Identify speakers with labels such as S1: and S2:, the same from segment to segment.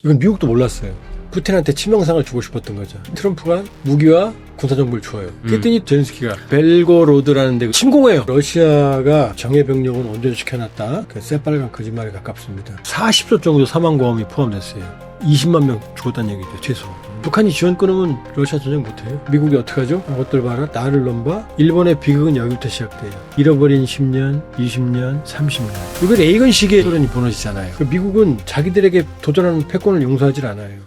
S1: 이건 미국도 몰랐어요. 푸틴한테 치명상을 주고 싶었던 거죠. 트럼프가 무기와 군사정보를 줘요. 그랬더니 젤렌스키가 벨고로드라는 데 침공해요. 러시아가 정예병력은 온전시켜놨다. 그 새빨간 거짓말에 가깝습니다. 40조 정도 사망보험이 포함됐어요. 20만 명 죽었다는 얘기죠, 최소. 북한이 지원 끊으면 러시아 전쟁 못해요. 미국이 어떻게 하죠? 이것들 봐라. 나를 넘봐. 일본의 비극은 여기부터 시작돼요. 잃어버린 10년, 20년, 30년. 이거 레이건 시기의 소련이 무너지잖아요. 미국은 자기들에게 도전하는 패권을 용서하지 않아요.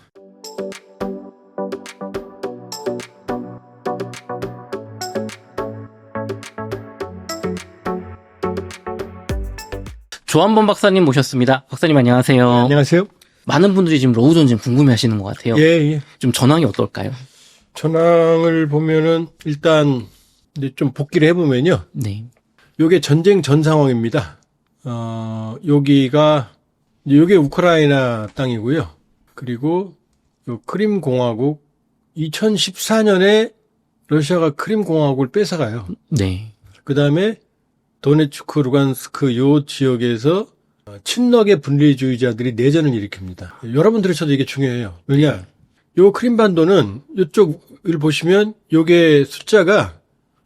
S2: 조한범 박사님 모셨습니다. 박사님 안녕하세요.
S1: 네, 안녕하세요.
S2: 많은 분들이 지금 로우 전쟁 궁금해하시는 것 같아요.
S1: 예.
S2: 좀 전황이 어떨까요?
S1: 전황을 보면은 일단 이제 좀 복기를 해보면요.
S2: 네.
S1: 요게 전쟁 전 상황입니다. 요게 우크라이나 땅이고요. 그리고 요 크림 공화국 2014년에 러시아가 크림 공화국을 뺏어가요.
S2: 네.
S1: 그 다음에 도네츠크, 루간스크 요 지역에서 친러계 분리주의자들이 내전을 일으킵니다. 여러분 들으셔도 이게 중요해요. 왜냐? 요 크림반도는 요쪽을 보시면 요게 숫자가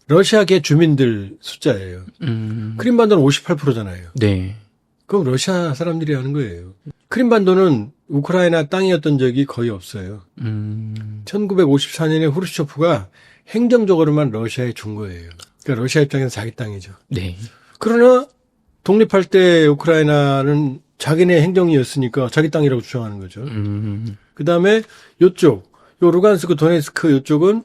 S1: 러시아계 주민들 숫자예요. 크림반도는 58%잖아요.
S2: 네.
S1: 그럼 러시아 사람들이 하는 거예요. 크림반도는 우크라이나 땅이었던 적이 거의 없어요. 1954년에 후르츠초프가 행정적으로만 러시아에 준 거예요. 그러니까 러시아 입장에서 자기 땅이죠.
S2: 네.
S1: 그러나 독립할 때 우크라이나는 자기네 행정이었으니까 자기 땅이라고 주장하는 거죠. 그 다음에 요 루간스크, 도네츠크 요쪽은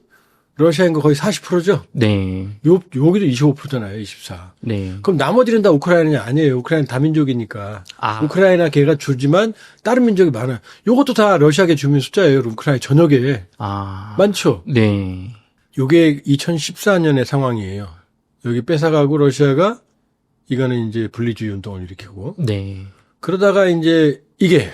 S1: 러시아인 거 거의 40%죠?
S2: 네.
S1: 여기도 25%잖아요, 24.
S2: 네.
S1: 그럼 나머지는 다 우크라이나냐? 아니에요. 우크라이나 다민족이니까. 우크라이나 계가 줄지만 다른 민족이 많아요. 요것도 다 러시아계 주민 숫자예요, 우크라이나 전역에. 많죠?
S2: 네.
S1: 요게 2014년의 상황이에요. 여기 뺏어가고 러시아가 이거는 이제 분리주의 운동을 일으키고.
S2: 네.
S1: 그러다가 이제 이게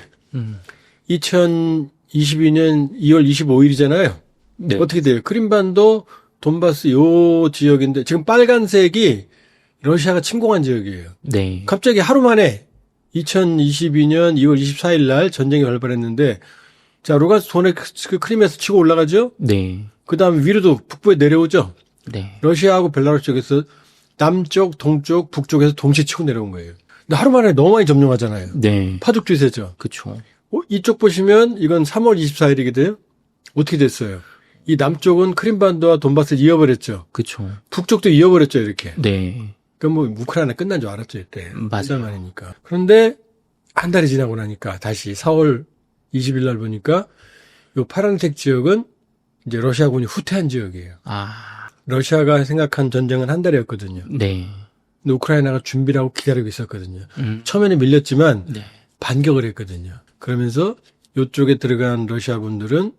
S1: 2022년 2월 25일이잖아요.
S2: 네.
S1: 어떻게 돼요? 크림반도, 돈바스 요 지역인데 지금 빨간색이 러시아가 침공한 지역이에요.
S2: 네.
S1: 갑자기 하루 만에 2022년 2월 24일 날 전쟁이 발발했는데 자, 루간스 도네츠크 크림에서 치고 올라가죠?
S2: 네.
S1: 그다음에 위로도 북부에 내려오죠?
S2: 네.
S1: 러시아하고 벨라루스 쪽에서 남쪽, 동쪽, 북쪽에서 동시에 치고 내려온 거예요. 근데 하루 만에 너무 많이 점령하잖아요.
S2: 네.
S1: 파죽지세죠.
S2: 그쵸.
S1: 이쪽 보시면 이건 3월 24일이거든요. 어떻게 됐어요? 이 남쪽은 크림반도와 돈바스를 이어버렸죠.
S2: 그쵸.
S1: 북쪽도 이어버렸죠, 이렇게.
S2: 네.
S1: 그럼 뭐 우크라이나 끝난 줄 알았죠, 이때.
S2: 맞아요.
S1: 한 달 만이니까. 그런데 한 달이 지나고 나니까 다시 4월 20일 날 보니까 요 파란색 지역은 이제 러시아군이 후퇴한 지역이에요. 러시아가 생각한 전쟁은 한 달이었거든요.
S2: 네.
S1: 근데 우크라이나가 준비를 하고 기다리고 있었거든요. 처음에는 밀렸지만
S2: 네.
S1: 반격을 했거든요. 그러면서 요쪽에 들어간 러시아군들은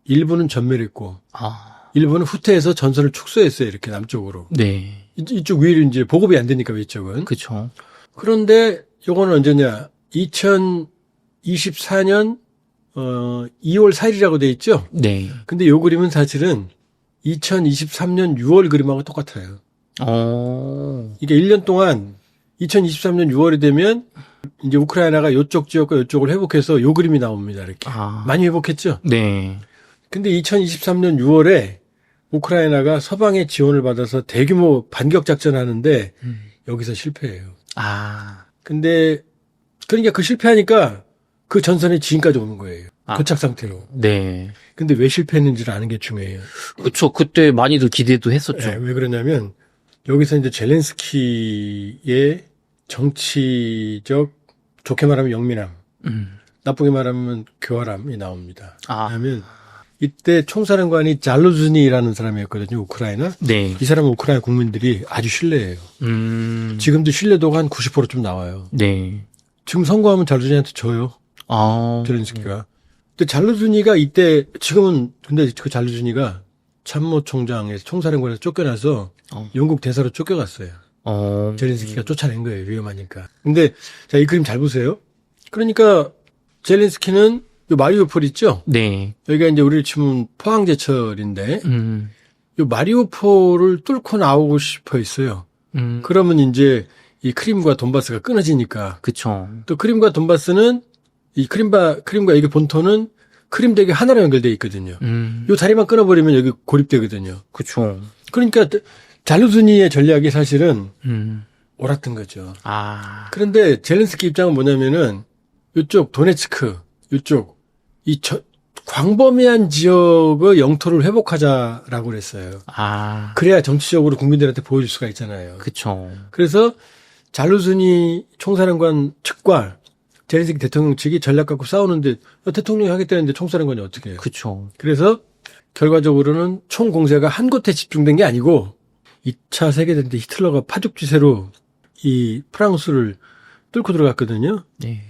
S1: 일부는 전멸했고 일부는 후퇴해서 전선을 축소했어요. 이렇게 남쪽으로.
S2: 네.
S1: 이쪽 위로 이제 보급이 안 되니까 이쪽은.
S2: 그쵸.
S1: 그런데 요거는 언제냐? 2024년 2월 4일이라고 돼 있죠?
S2: 네.
S1: 근데 요 그림은 사실은 2023년 6월 그림하고 똑같아요. 이게 1년 동안 2023년 6월이 되면 이제 우크라이나가 요쪽 지역과 요쪽을 회복해서 요 그림이 나옵니다. 이렇게. 많이 회복했죠?
S2: 네.
S1: 근데 2023년 6월에 우크라이나가 서방의 지원을 받아서 대규모 반격 작전을 하는데 여기서 실패해요. 근데 그러니까 그 실패하니까 그 전선이 지금까지 오는 거예요. 고착 상태로.
S2: 네.
S1: 근데 왜 실패했는지를 아는 게 중요해요.
S2: 그쵸. 그때 많이들 기대도 했었죠.
S1: 네, 왜 그러냐면 여기서 이제 젤렌스키의 정치적 좋게 말하면 영민함, 나쁘게 말하면 교활함이 나옵니다. 왜냐하면 이때 총사령관이 잘루즈니라는 사람이었거든요. 우크라이나.
S2: 네.
S1: 이 사람은 우크라이나 국민들이 아주 신뢰해요. 지금도 신뢰도가 한 90%좀 나와요.
S2: 네.
S1: 지금 선거하면 잘루즈니한테 져요. 젤렌스키가. 근데 잘루즈니가 이때 지금은 근데 그 잘루즈니가 참모총장에서 총사령관에서 쫓겨나서 영국 대사로 쫓겨갔어요. 젤렌스키가 쫓아낸 거예요. 위험하니까. 근데 자, 이 그림 잘 보세요. 그러니까 젤렌스키는 요 마리우폴 있죠?
S2: 네.
S1: 여기가 이제 우리를 치면 포항제철인데 요 마리우폴을 뚫고 나오고 싶어 했어요. 그러면 이제 이 크림과 돈바스가 끊어지니까.
S2: 그쵸.
S1: 또 크림과 돈바스는 이 크림과 이게 본토는 크림 덱이 하나로 연결되어 있거든요. 요 다리만 끊어버리면 여기 고립되거든요.
S2: 그쵸.
S1: 그러니까 잘루즈니의 전략이 사실은 옳았던 거죠.
S2: 아.
S1: 그런데 젤렌스키 입장은 뭐냐면은 이쪽 도네츠크 이쪽 광범위한 지역의 영토를 회복하자라고 그랬어요.
S2: 아.
S1: 그래야 정치적으로 국민들한테 보여줄 수가 있잖아요.
S2: 그쵸.
S1: 그래서 잘루즈니 총사령관 측과 젤렌스키 대통령 측이 전략 갖고 싸우는데 대통령이 하겠다는데 총사령관이 어떻게 해요?
S2: 그쵸.
S1: 그래서 결과적으로는 총 공세가 한 곳에 집중된 게 아니고 2차 세계대전 때 히틀러가 파죽지세로 이 프랑스를 뚫고 들어갔거든요.
S2: 네.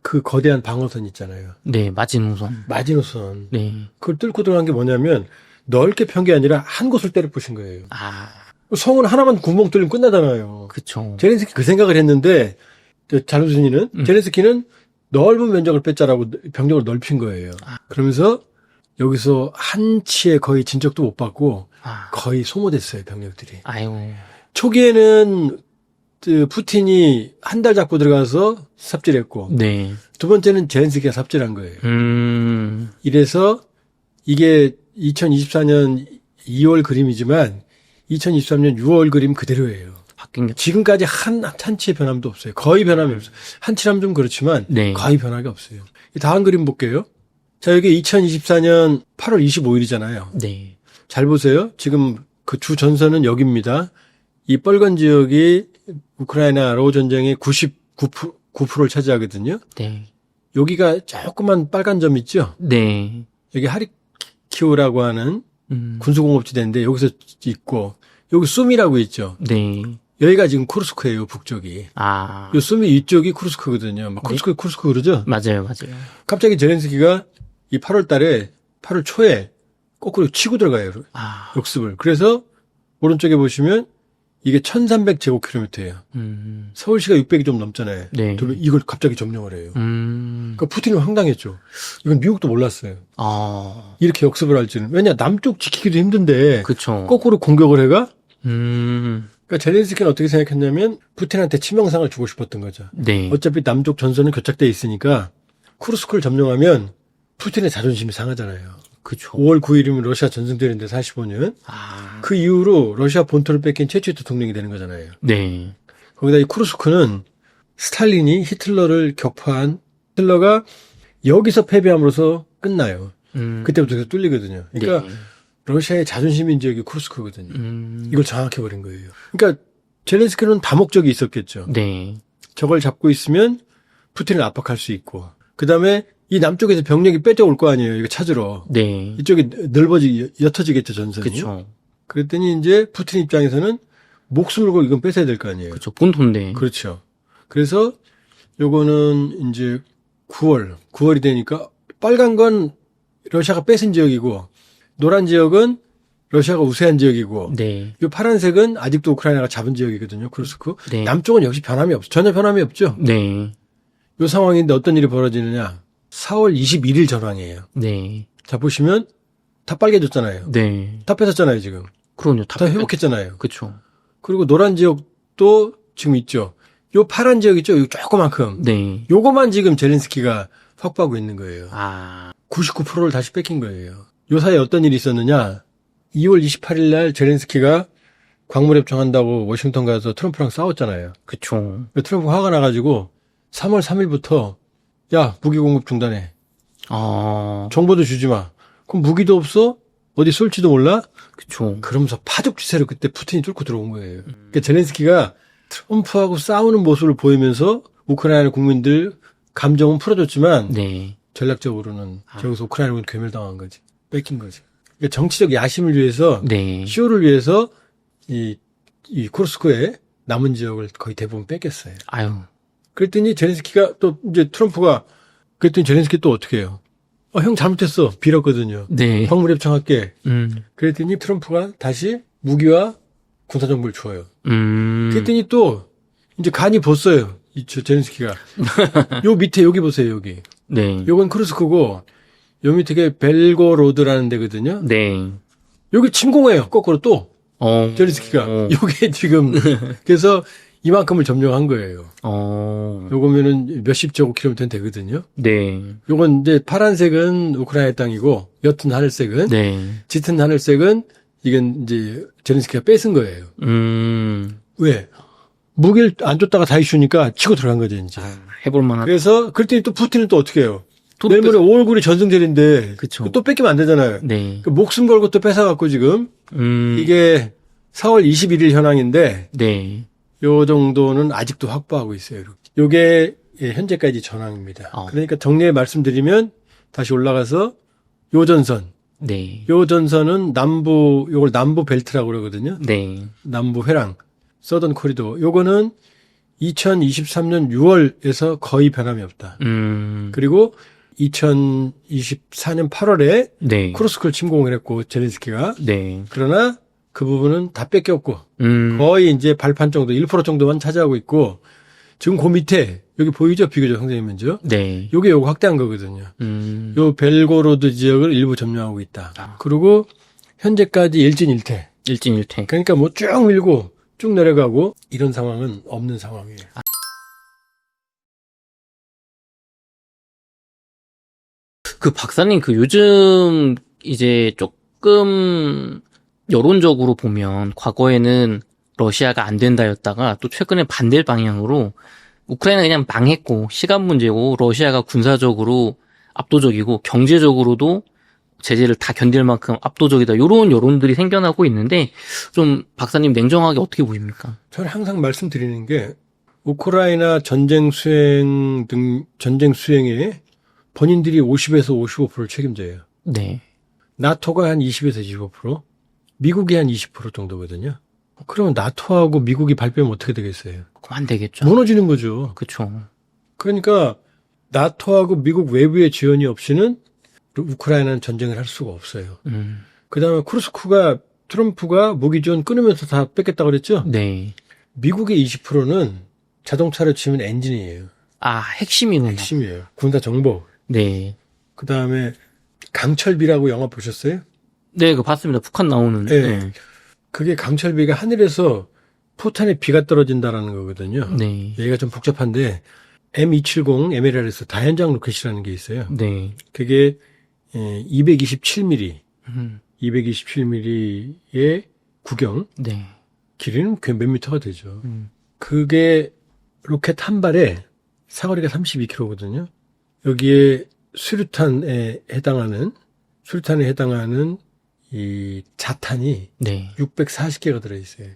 S1: 그 거대한 방어선 있잖아요.
S2: 네, 마지노선.
S1: 마지노선.
S2: 네.
S1: 그걸 뚫고 들어간 게 뭐냐면 넓게 편 게 아니라 한 곳을 때려 부신 거예요.
S2: 아.
S1: 성은 하나만 구멍 뚫리면 끝나잖아요.
S2: 그쵸.
S1: 젤렌스키 그 생각을 했는데 잘루즈니는 젤렌스키는 넓은 면적을 뺐자라고 병력을 넓힌 거예요. 그러면서 여기서 한치의 거의 진적도 못 받고
S2: 아.
S1: 거의 소모됐어요, 병력들이.
S2: 아유.
S1: 초기에는 푸틴이 한 달 잡고 들어가서 삽질했고
S2: 네.
S1: 두 번째는 젤렌스키가 삽질한 거예요. 이래서 이게 2024년 2월 그림이지만 2023년 6월 그림 그대로예요.
S2: 바뀐 게.
S1: 지금까지 한치의 변함도 없어요. 거의 변함이 없어요. 한치라면 좀 그렇지만
S2: 네.
S1: 거의 변화가 없어요. 다음 그림 볼게요. 자, 여기 2024년 8월 25일이잖아요.
S2: 네.
S1: 잘 보세요. 지금 그 주 전선은 여기입니다. 이 빨간 지역이 우크라이나 러우 전쟁의 99%를 차지하거든요.
S2: 네.
S1: 여기가 조그만 빨간 점 있죠?
S2: 네.
S1: 여기 하리키우라고 하는 군수공업지대인데 여기서 있고 여기 수미라고 있죠?
S2: 네.
S1: 여기가 지금 쿠르스크예요, 북쪽이.
S2: 아.
S1: 요 수미 이쪽이 쿠르스크거든요. 막 쿠르스크 그러죠?
S2: 맞아요, 맞아요.
S1: 갑자기 젤렌스키가 이 8월 달에 8월 초에 거꾸로 치고 들어가요.
S2: 아.
S1: 역습을. 그래서 오른쪽에 보시면 이게 1300제곱킬로미터예요. 서울시가 600이 좀 넘잖아요.
S2: 네.
S1: 이걸 갑자기 점령을 해요. 그러니까 푸틴은 황당했죠. 이건 미국도 몰랐어요.
S2: 아.
S1: 이렇게 역습을 할지는. 왜냐 남쪽 지키기도 힘든데
S2: 그쵸.
S1: 거꾸로 공격을 해가?
S2: 음.
S1: 그러니까 젤렌스키는 어떻게 생각했냐면 푸틴한테 치명상을 주고 싶었던 거죠.
S2: 네.
S1: 어차피 남쪽 전선은 교착돼 있으니까 쿠르스크를 점령하면 푸틴의 자존심이 상하잖아요.
S2: 그쵸.
S1: 5월 9일이면 러시아 전승되는데 45년.
S2: 아.
S1: 그 이후로 러시아 본토를 뺏긴 최초의 대통령이 되는 거잖아요.
S2: 네.
S1: 거기다 이 쿠르스크는 스탈린이 히틀러를 격파한 히틀러가 여기서 패배함으로써 끝나요. 그때부터 계속 뚫리거든요. 그러니까
S2: 네.
S1: 러시아의 자존심인 지역이 쿠르스크거든요. 이걸 장악해버린 거예요. 그러니까 젤렌스키는 다목적이 있었겠죠.
S2: 네.
S1: 저걸 잡고 있으면 푸틴을 압박할 수 있고 그다음에 이 남쪽에서 병력이 빼져올 거 아니에요. 이거 찾으러.
S2: 네.
S1: 이쪽이 옅어지겠죠, 전선이.
S2: 그쵸.
S1: 그랬더니 이제 푸틴 입장에서는 목숨을 걸고 이건 뺏어야 될 거 아니에요.
S2: 그쵸. 본토인데.
S1: 그렇죠. 그래서 요거는 이제 9월이 되니까 빨간 건 러시아가 뺏은 지역이고 노란 지역은 러시아가 우세한 지역이고
S2: 네.
S1: 요 파란색은 아직도 우크라이나가 잡은 지역이거든요. 쿠르스크.
S2: 네.
S1: 남쪽은 역시 변함이 없어. 전혀 변함이 없죠.
S2: 네.
S1: 요 상황인데 어떤 일이 벌어지느냐. 4월 21일 전황이에요.
S2: 네.
S1: 자, 보시면 다 빨개졌잖아요.
S2: 네.
S1: 다 뺏었잖아요, 지금.
S2: 그럼요.
S1: 다 회복했잖아요.
S2: 그쵸.
S1: 그리고 노란 지역도 지금 있죠. 요 파란 지역 있죠? 요 조그만큼.
S2: 네.
S1: 요거만 지금 젤렌스키가 확보하고 있는 거예요.
S2: 아.
S1: 99%를 다시 뺏긴 거예요. 요 사이에 어떤 일이 있었느냐. 2월 28일 날 젤렌스키가 광물협정한다고 워싱턴 가서 트럼프랑 싸웠잖아요.
S2: 그쵸.
S1: 트럼프 화가 나가지고 3월 3일부터 야, 무기 공급 중단해.
S2: 아.
S1: 정보도 주지 마. 그럼 무기도 없어? 어디 쏠지도 몰라?
S2: 그쵸.
S1: 그러면서 파죽지세로 그때 푸틴이 뚫고 들어온 거예요. 그러니까 젤렌스키가 트럼프하고 싸우는 모습을 보이면서 우크라이나 국민들 감정은 풀어줬지만
S2: 네.
S1: 전략적으로는 저기서 우크라이나군 괴멸당한 거지. 뺏긴 거지. 그러니까 정치적 야심을 위해서
S2: 네.
S1: 쇼를 위해서 이 쿠르스크의 남은 지역을 거의 대부분 뺏겼어요.
S2: 아유.
S1: 그랬더니 젤렌스키가 또 이제 트럼프가 그랬더니 젤렌스키 또 어떻게 해요? 형 잘못했어. 빌었거든요.
S2: 네.
S1: 광물협정할게. 그랬더니 트럼프가 다시 무기와 군사정보를 줘요. 그랬더니 또 이제 간이 벗어요. 젤렌스키가. 요 밑에 여기 보세요. 여기.
S2: 네.
S1: 요건 쿠르스크고 요 밑에 벨고로드라는 데거든요.
S2: 네.
S1: 여기 침공해요. 거꾸로 또. 젤렌스키가. 요게 지금 그래서 이만큼을 점령한 거예요.
S2: 어.
S1: 요거면은 몇십 제곱킬로미터 되거든요.
S2: 네.
S1: 요건 이제 파란색은 우크라이나 땅이고 옅은 하늘색은
S2: 네.
S1: 짙은 하늘색은 이건 이제 제렌스키가 뺏은 거예요. 왜? 무기를 안 줬다가 다 이슈니까 치고 들어간 거죠, 이제.
S2: 해볼 만하다.
S1: 그래서 그랬더니 또 푸틴은 또 어떻게 해요?
S2: 또
S1: 내일 모레 5월 9일이 전승절인데
S2: 그쵸.
S1: 또 뺏기면 안 되잖아요.
S2: 네.
S1: 그 목숨 걸고 또 뺏어갖고 지금 이게 4월 21일 현황인데
S2: 네.
S1: 요 정도는 아직도 확보하고 있어요. 요게 예, 현재까지 전황입니다. 그러니까 정리해 말씀드리면 다시 올라가서 요 전선.
S2: 네.
S1: 요 전선은 요걸 남부 벨트라고 그러거든요.
S2: 네. 남부
S1: 회랑, 서던 코리도. 요거는 2023년 6월에서 거의 변함이 없다. 그리고 2024년 8월에
S2: 네.
S1: 쿠르스크를 침공을 했고 젤렌스키가.
S2: 네.
S1: 그러나 그 부분은 다 뺏겼고 거의 이제 발판 정도 1% 정도만 차지하고 있고 지금 그 밑에 여기 보이죠? 비교적 상승의 면적.
S2: 네.
S1: 요거 확대한 거거든요. 요 벨고로드 지역을 일부 점령하고 있다. 그리고 현재까지 일진일퇴.
S2: 일진일퇴.
S1: 그러니까 뭐 쭉 밀고 쭉 내려가고 이런 상황은 없는 상황이에요.
S2: 그 박사님 그 요즘 이제 조금 여론적으로 보면 과거에는 러시아가 안 된다였다가 또 최근에 반대 방향으로 우크라이나 그냥 망했고 시간 문제고 러시아가 군사적으로 압도적이고 경제적으로도 제재를 다 견딜 만큼 압도적이다. 이런 여론들이 생겨나고 있는데 좀 박사님 냉정하게 어떻게 보입니까?
S1: 저는 항상 말씀드리는 게 우크라이나 전쟁 수행에 본인들이 50에서 55%를 책임져요.
S2: 네.
S1: 나토가 한 20에서 25%, 미국이 한 20% 정도거든요. 그러면 나토하고 미국이 발표하면 어떻게 되겠어요?
S2: 그럼 안 되겠죠.
S1: 무너지는 거죠.
S2: 그렇죠.
S1: 그러니까 나토하고 미국 외부의 지원이 없이는 우크라이나는 전쟁을 할 수가 없어요. 그다음에 트럼프가 무기 지원 끊으면서 다 뺏겠다고 그랬죠?
S2: 네.
S1: 미국의 20%는 자동차로 치면 엔진이에요.
S2: 아, 핵심이구나.
S1: 핵심이에요. 군사 정보.
S2: 네.
S1: 그다음에 강철비라고 영화 보셨어요?
S2: 네, 그거 봤습니다. 북한 나오는.
S1: 네.
S2: 네.
S1: 그게 강철비가 하늘에서 포탄에 비가 떨어진다라는 거거든요.
S2: 네.
S1: 얘가 좀 복잡한데 M270 MLRS 다연장 로켓이라는 게 있어요.
S2: 네.
S1: 그게 227mm, 227mm의 구경,
S2: 네.
S1: 길이는 몇 미터가 되죠. 그게 로켓 한 발에 사거리가 32km거든요. 여기에 수류탄에 해당하는 이 자탄이
S2: 네.
S1: 640개가 들어있어요.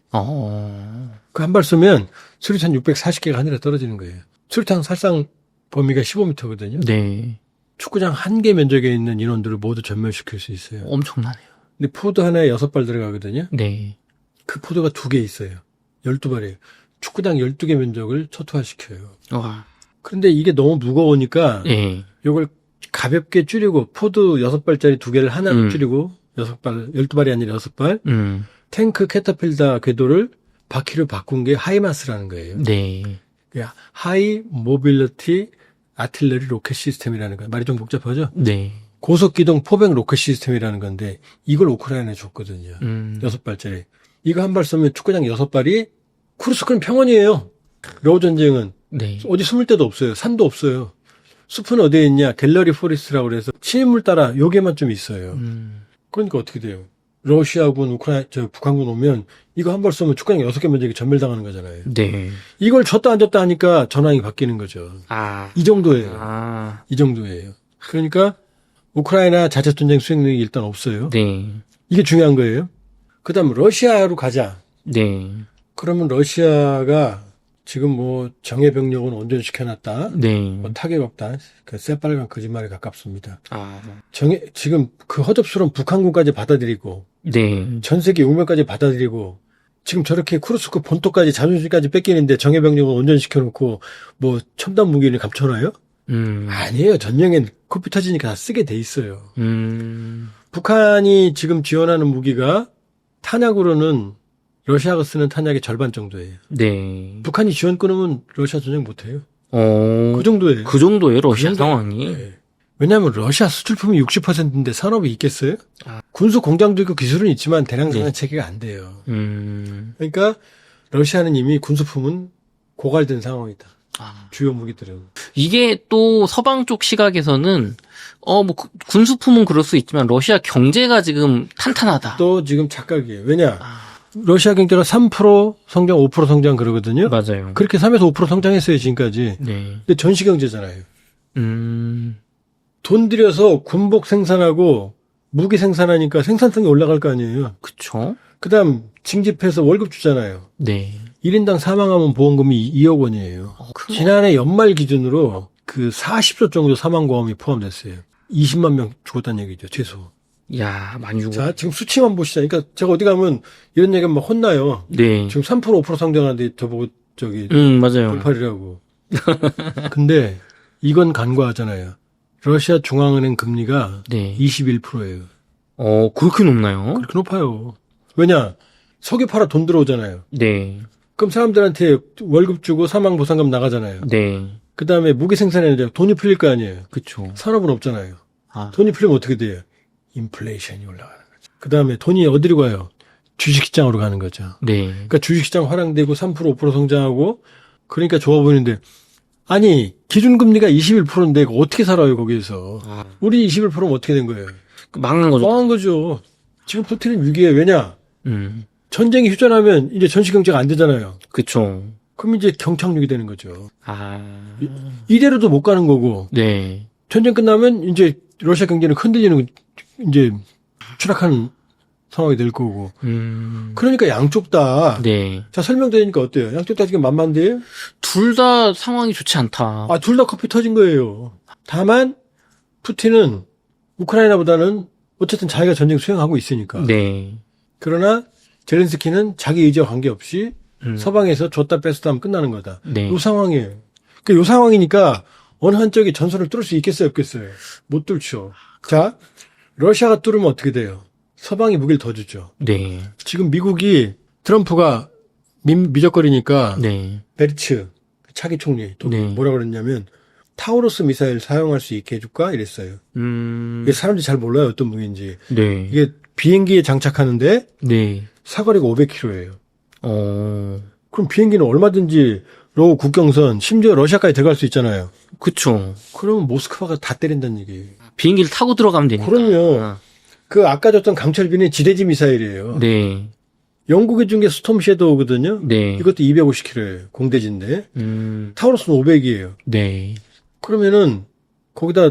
S1: 그 한 발 쏘면 수류탄 640개가 하늘에 떨어지는 거예요. 수류탄 살상 범위가 15m거든요.
S2: 네.
S1: 축구장 한 개 면적에 있는 인원들을 모두 전멸시킬 수 있어요.
S2: 엄청나네요.
S1: 근데 포드 하나에 6발 들어가거든요.
S2: 네.
S1: 그 포드가 2개 있어요. 12발이에요. 축구장 12개 면적을 초토화시켜요.
S2: 와.
S1: 그런데 이게 너무 무거우니까
S2: 네.
S1: 이걸 가볍게 줄이고 포드 6발짜리 2개를 하나로 줄이고 6발, 12발이 아니라 6발 탱크 캐터필더 궤도를 바퀴로 바꾼 게 하이마스라는 거예요.
S2: 네.
S1: 하이 모빌리티 아틀러리 로켓 시스템이라는 거예요. 말이 좀 복잡하죠?
S2: 네.
S1: 고속기동 포백 로켓 시스템이라는 건데 이걸 우크라이나에 줬거든요. 6발짜리. 이거 한 발 쏘면 축구장 6발이 쿠르스크는 평원이에요. 러우 전쟁은
S2: 네.
S1: 어디 숨을 데도 없어요. 산도 없어요. 숲은 어디에 있냐? 갤러리 포리스트라고 그래서 시인물 따라 요게만 좀 있어요. 그러니까 어떻게 돼요? 러시아군, 북한군 오면 이거 한 발 쏘면 축구장 6개 면적이 전멸당하는 거잖아요.
S2: 네.
S1: 이걸 줬다 안 줬다 하니까 전황이 바뀌는 거죠. 이 정도예요. 이 정도예요. 그러니까 우크라이나 자체 전쟁 수행 능력이 일단 없어요.
S2: 네.
S1: 이게 중요한 거예요. 그다음 러시아로 가자.
S2: 네.
S1: 그러면 러시아가 지금 뭐 정예 병력은 온전시켜놨다.
S2: 네.
S1: 뭐 타격 없다. 그 새빨간 거짓말에 가깝습니다.
S2: 아.
S1: 지금 그 허접스러운 북한군까지 받아들이고
S2: 네.
S1: 전 세계 용맹까지 받아들이고 지금 저렇게 쿠르스크 본토까지 자존심까지 뺏기는데 정예 병력을 온전시켜놓고 뭐 첨단 무기를 감춰놔요? 아니에요. 전쟁엔 코피 터지니까 다 쓰게 돼 있어요. 북한이 지금 지원하는 무기가 탄약으로는 러시아가 쓰는 탄약의 절반 정도예요.
S2: 네.
S1: 북한이 지원 끊으면 러시아 전쟁 못해요.
S2: 그
S1: 정도예요.
S2: 그 정도예요, 러시아 상황이.
S1: 네. 왜냐하면 러시아 수출품이 60%인데 산업이 있겠어요? 군수 공장도 있고 기술은 있지만 대량 생산 체계가 안 돼요. 그러니까 러시아는 이미 군수품은 고갈된 상황이다.
S2: 아.
S1: 주요 무기들은.
S2: 이게 또 서방 쪽 시각에서는 군수품은 그럴 수 있지만 러시아 경제가 지금 탄탄하다.
S1: 또 지금 착각이에요. 왜냐?
S2: 아,
S1: 러시아 경제가 3% 성장, 5% 성장 그러거든요.
S2: 맞아요.
S1: 그렇게 3에서 5% 성장했어요, 지금까지.
S2: 네.
S1: 근데 전시 경제잖아요.
S2: 음.
S1: 돈 들여서 군복 생산하고 무기 생산하니까 생산성이 올라갈 거 아니에요.
S2: 그쵸?
S1: 그다음 징집해서 월급 주잖아요.
S2: 네.
S1: 1인당 사망하면 보험금이 2억 원이에요. 지난해 연말 기준으로 그 40조 정도 사망보험이 포함됐어요. 20만 명 죽었다는 얘기죠, 최소.
S2: 야, 많이 죽어.
S1: 자, 지금 수치만 보시자. 그러니까 제가 어디 가면 이런 얘기하면 막 혼나요.
S2: 네.
S1: 지금 3% 5% 성장하는데 저보고
S2: 맞아요.
S1: 돌팔이라고. 근데 이건 간과하잖아요. 러시아 중앙은행 금리가
S2: 네.
S1: 21%예요.
S2: 그렇게 높나요?
S1: 그렇게 높아요. 왜냐? 석유 팔아 돈 들어오잖아요.
S2: 네.
S1: 그럼 사람들한테 월급 주고 사망 보상금 나가잖아요.
S2: 네.
S1: 그 다음에 무기 생산에 돈이 풀릴 거 아니에요.
S2: 그쵸.
S1: 산업은 없잖아요.
S2: 아.
S1: 돈이 풀리면 어떻게 돼요? 인플레이션이 올라가는 거죠. 그 다음에 돈이 어디로 가요? 주식시장으로 가는 거죠.
S2: 네.
S1: 그러니까 주식시장 활황되고 3% 5% 성장하고 그러니까 좋아 보이는데 아니 기준금리가 21%인데 어떻게 살아요 거기에서.
S2: 아.
S1: 우리 21%면 어떻게 된 거예요?
S2: 망한 거죠.
S1: 망한 거죠. 지금 푸틴은 위기에 왜냐?
S2: 음.
S1: 전쟁이 휴전하면 이제 전시경제가 안 되잖아요.
S2: 그쵸.
S1: 그럼 이제 경착륙이 되는 거죠.
S2: 아.
S1: 이대로도 못 가는 거고
S2: 네.
S1: 전쟁 끝나면 이제 러시아 경제는 흔들리는 이제 추락하는 상황이 될 거고. 그러니까 양쪽 다.
S2: 네.
S1: 자 설명드리니까 어때요? 양쪽 다 지금 만만데요?
S2: 둘 다 상황이 좋지 않다.
S1: 아, 둘 다 커피 터진 거예요. 다만 푸틴은 우크라이나보다는 어쨌든 자기가 전쟁 수행하고 있으니까.
S2: 네.
S1: 그러나 젤렌스키는 자기 의지와 관계없이
S2: 음.
S1: 서방에서 줬다 뺐다 하면 끝나는 거다.
S2: 네.
S1: 요 상황이에요. 그러니까 요 상황이니까 어느 한쪽이 전선을 뚫을 수 있겠어요, 없겠어요? 못 뚫죠. 자, 러시아가 뚫으면 어떻게 돼요? 서방이 무기를 더 주죠.
S2: 네.
S1: 지금 미국이 트럼프가 미적거리니까
S2: 네.
S1: 베르츠 차기 총리 또
S2: 네.
S1: 뭐라 그랬냐면 타우로스 미사일 사용할 수 있게 해줄까 이랬어요. 이게 사람들이 잘 몰라요 어떤 무기인지.
S2: 네.
S1: 이게 비행기에 장착하는데
S2: 네.
S1: 사거리가 500km예요.
S2: 어.
S1: 그럼 비행기는 얼마든지 로 국경선 심지어 러시아까지 들어갈 수 있잖아요.
S2: 그쵸.
S1: 그러면 모스크바가 다 때린다는 얘기예요.
S2: 비행기를 타고 들어가면 되니까.
S1: 그럼요.
S2: 아.
S1: 그 아까 줬던 강철비는 지대지 미사일이에요.
S2: 네.
S1: 영국이 준 게 스톰 섀도우거든요.
S2: 네.
S1: 이것도 250km예요. 공대지인데. 타우로스는 500이에요.
S2: 네.
S1: 그러면은 거기다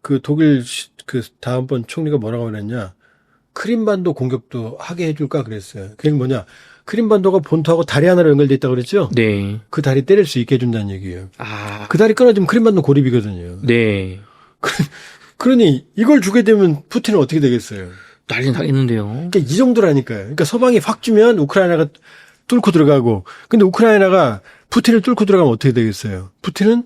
S1: 그 독일 그 다음번 총리가 뭐라고 그랬냐? 크림반도 공격도 하게 해줄까 그랬어요. 그게 뭐냐? 크림반도가 본토하고 다리 하나로 연결돼 있다고 그랬죠?
S2: 네.
S1: 그 다리 때릴 수 있게 해준다는 얘기예요.
S2: 아.
S1: 그 다리 끊어지면 크림반도 고립이거든요.
S2: 네.
S1: 그러니 이걸 주게 되면 푸틴은 어떻게 되겠어요?
S2: 난리 나겠는데요.
S1: 그러니까 이 정도라니까요. 그러니까 서방이 확 주면 우크라이나가 뚫고 들어가고, 근데 우크라이나가 푸틴을 뚫고 들어가면 어떻게 되겠어요? 푸틴은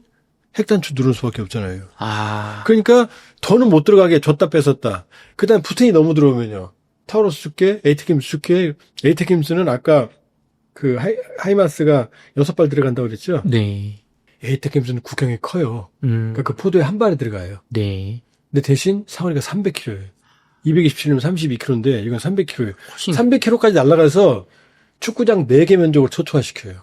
S1: 핵단추 누를 수밖에 없잖아요.
S2: 아.
S1: 그러니까 더는 못 들어가게 줬다 뺐었다. 그다음 푸틴이 너무 들어오면요. 타우로스 줄게, 에이테킴스 줄게. 에이테킴스는 아까 그 하이마스가 6발 들어간다고 그랬죠?
S2: 네.
S1: 에이테킴스는 국경이 커요. 그러니까 그 포도에 한 발에 들어가요.
S2: 네.
S1: 근데 대신 사거리가 300km예요. 227이면 32km인데 이건 300km예요.
S2: 훨씬.
S1: 300km까지 날아가서 축구장 4개 면적을 초토화시켜요.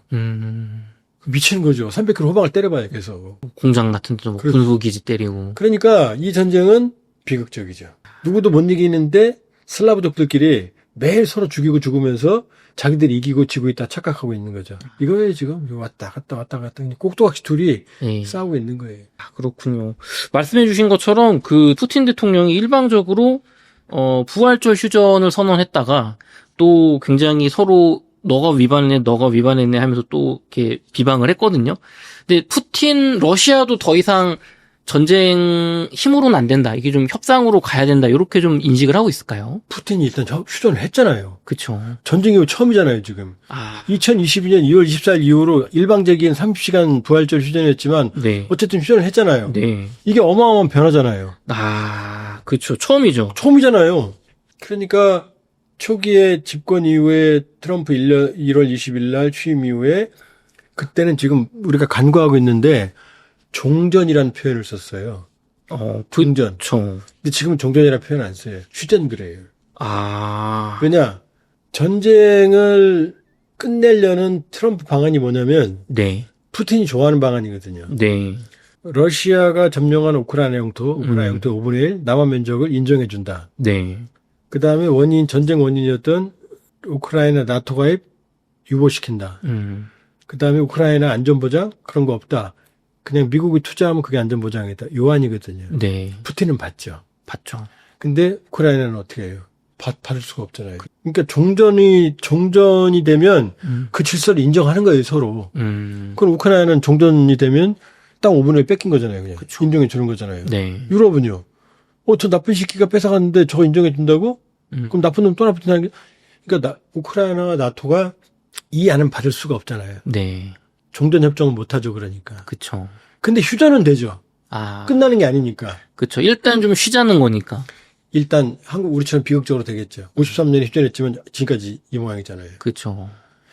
S1: 미치는 거죠. 300km 호박을 때려봐요, 계속.
S2: 공장 같은 데도 뭐
S1: 그렇죠.
S2: 군부기지 때리고.
S1: 그러니까 이 전쟁은 비극적이죠. 누구도 못 이기는데 슬라브족들끼리 매일 서로 죽이고 죽으면서 자기들이 이기고 지고 있다 착각하고 있는 거죠. 이거에 지금 왔다 갔다 그냥 꼭두각시 둘이
S2: 네.
S1: 싸우고 있는 거예요.
S2: 아, 그렇군요. 말씀해주신 것처럼 그 푸틴 대통령이 일방적으로 부활절 휴전을 선언했다가 또 굉장히 서로 너가 위반했네 하면서 또 이렇게 비방을 했거든요. 근데 푸틴 러시아도 더 이상 전쟁 힘으로는 안 된다. 이게 좀 협상으로 가야 된다. 이렇게 좀 인식을 하고 있을까요?
S1: 푸틴이 일단 휴전을 했잖아요.
S2: 그렇죠.
S1: 전쟁 이후 처음이잖아요, 지금.
S2: 아,
S1: 2022년 2월 24일 이후로 일방적인 30시간 부활절 휴전이었지만
S2: 네.
S1: 어쨌든 휴전을 했잖아요.
S2: 네.
S1: 이게 어마어마한 변화잖아요.
S2: 아, 그렇죠. 처음이죠.
S1: 처음이잖아요. 그러니까 초기에 집권 이후에 트럼프 1월 20일 날 취임 이후에 그때는 지금 우리가 간과하고 있는데 종전이라는 표현을 썼어요. 종전.
S2: 그렇죠.
S1: 근데 지금 종전이라는 표현 안 써요. 휴전 그래요.
S2: 아,
S1: 왜냐? 전쟁을 끝내려는 트럼프 방안이 뭐냐면
S2: 네.
S1: 푸틴이 좋아하는 방안이거든요.
S2: 네.
S1: 러시아가 점령한 우크라이나 영토 5분의 1 남한 면적을 인정해 준다.
S2: 네.
S1: 그 다음에 전쟁 원인이었던 우크라이나 나토 가입 유보시킨다. 그 다음에 우크라이나 안전보장 그런 거 없다. 그냥 미국이 투자하면 그게 안전보장이다. 요한이거든요.
S2: 네.
S1: 푸틴은 받죠.
S2: 봤죠.
S1: 근데 우크라이나는 어떻게 해요? 받을 수가 없잖아요. 그러니까 종전이 되면 그 질서를 인정하는 거예요, 서로. 그럼 우크라이나는 종전이 되면 땅 5분의 1 뺏긴 거잖아요, 그냥.
S2: 그쵸.
S1: 인정해 주는 거잖아요.
S2: 네.
S1: 유럽은요? 저 나쁜 새끼가 뺏어갔는데 저거 인정해 준다고? 그럼 나쁜 놈 또 나쁜 놈. 그러니까 우크라이나와 나토가 이 안은 받을 수가 없잖아요.
S2: 네.
S1: 종전 협정은 못 하죠, 그러니까.
S2: 그쵸.
S1: 근데 휴전은 되죠.
S2: 아.
S1: 끝나는 게 아니니까.
S2: 그쵸. 일단 좀 쉬자는 거니까.
S1: 일단 우리처럼 비극적으로 되겠죠. 53년에 휴전했지만 지금까지 이 모양이잖아요.
S2: 그쵸.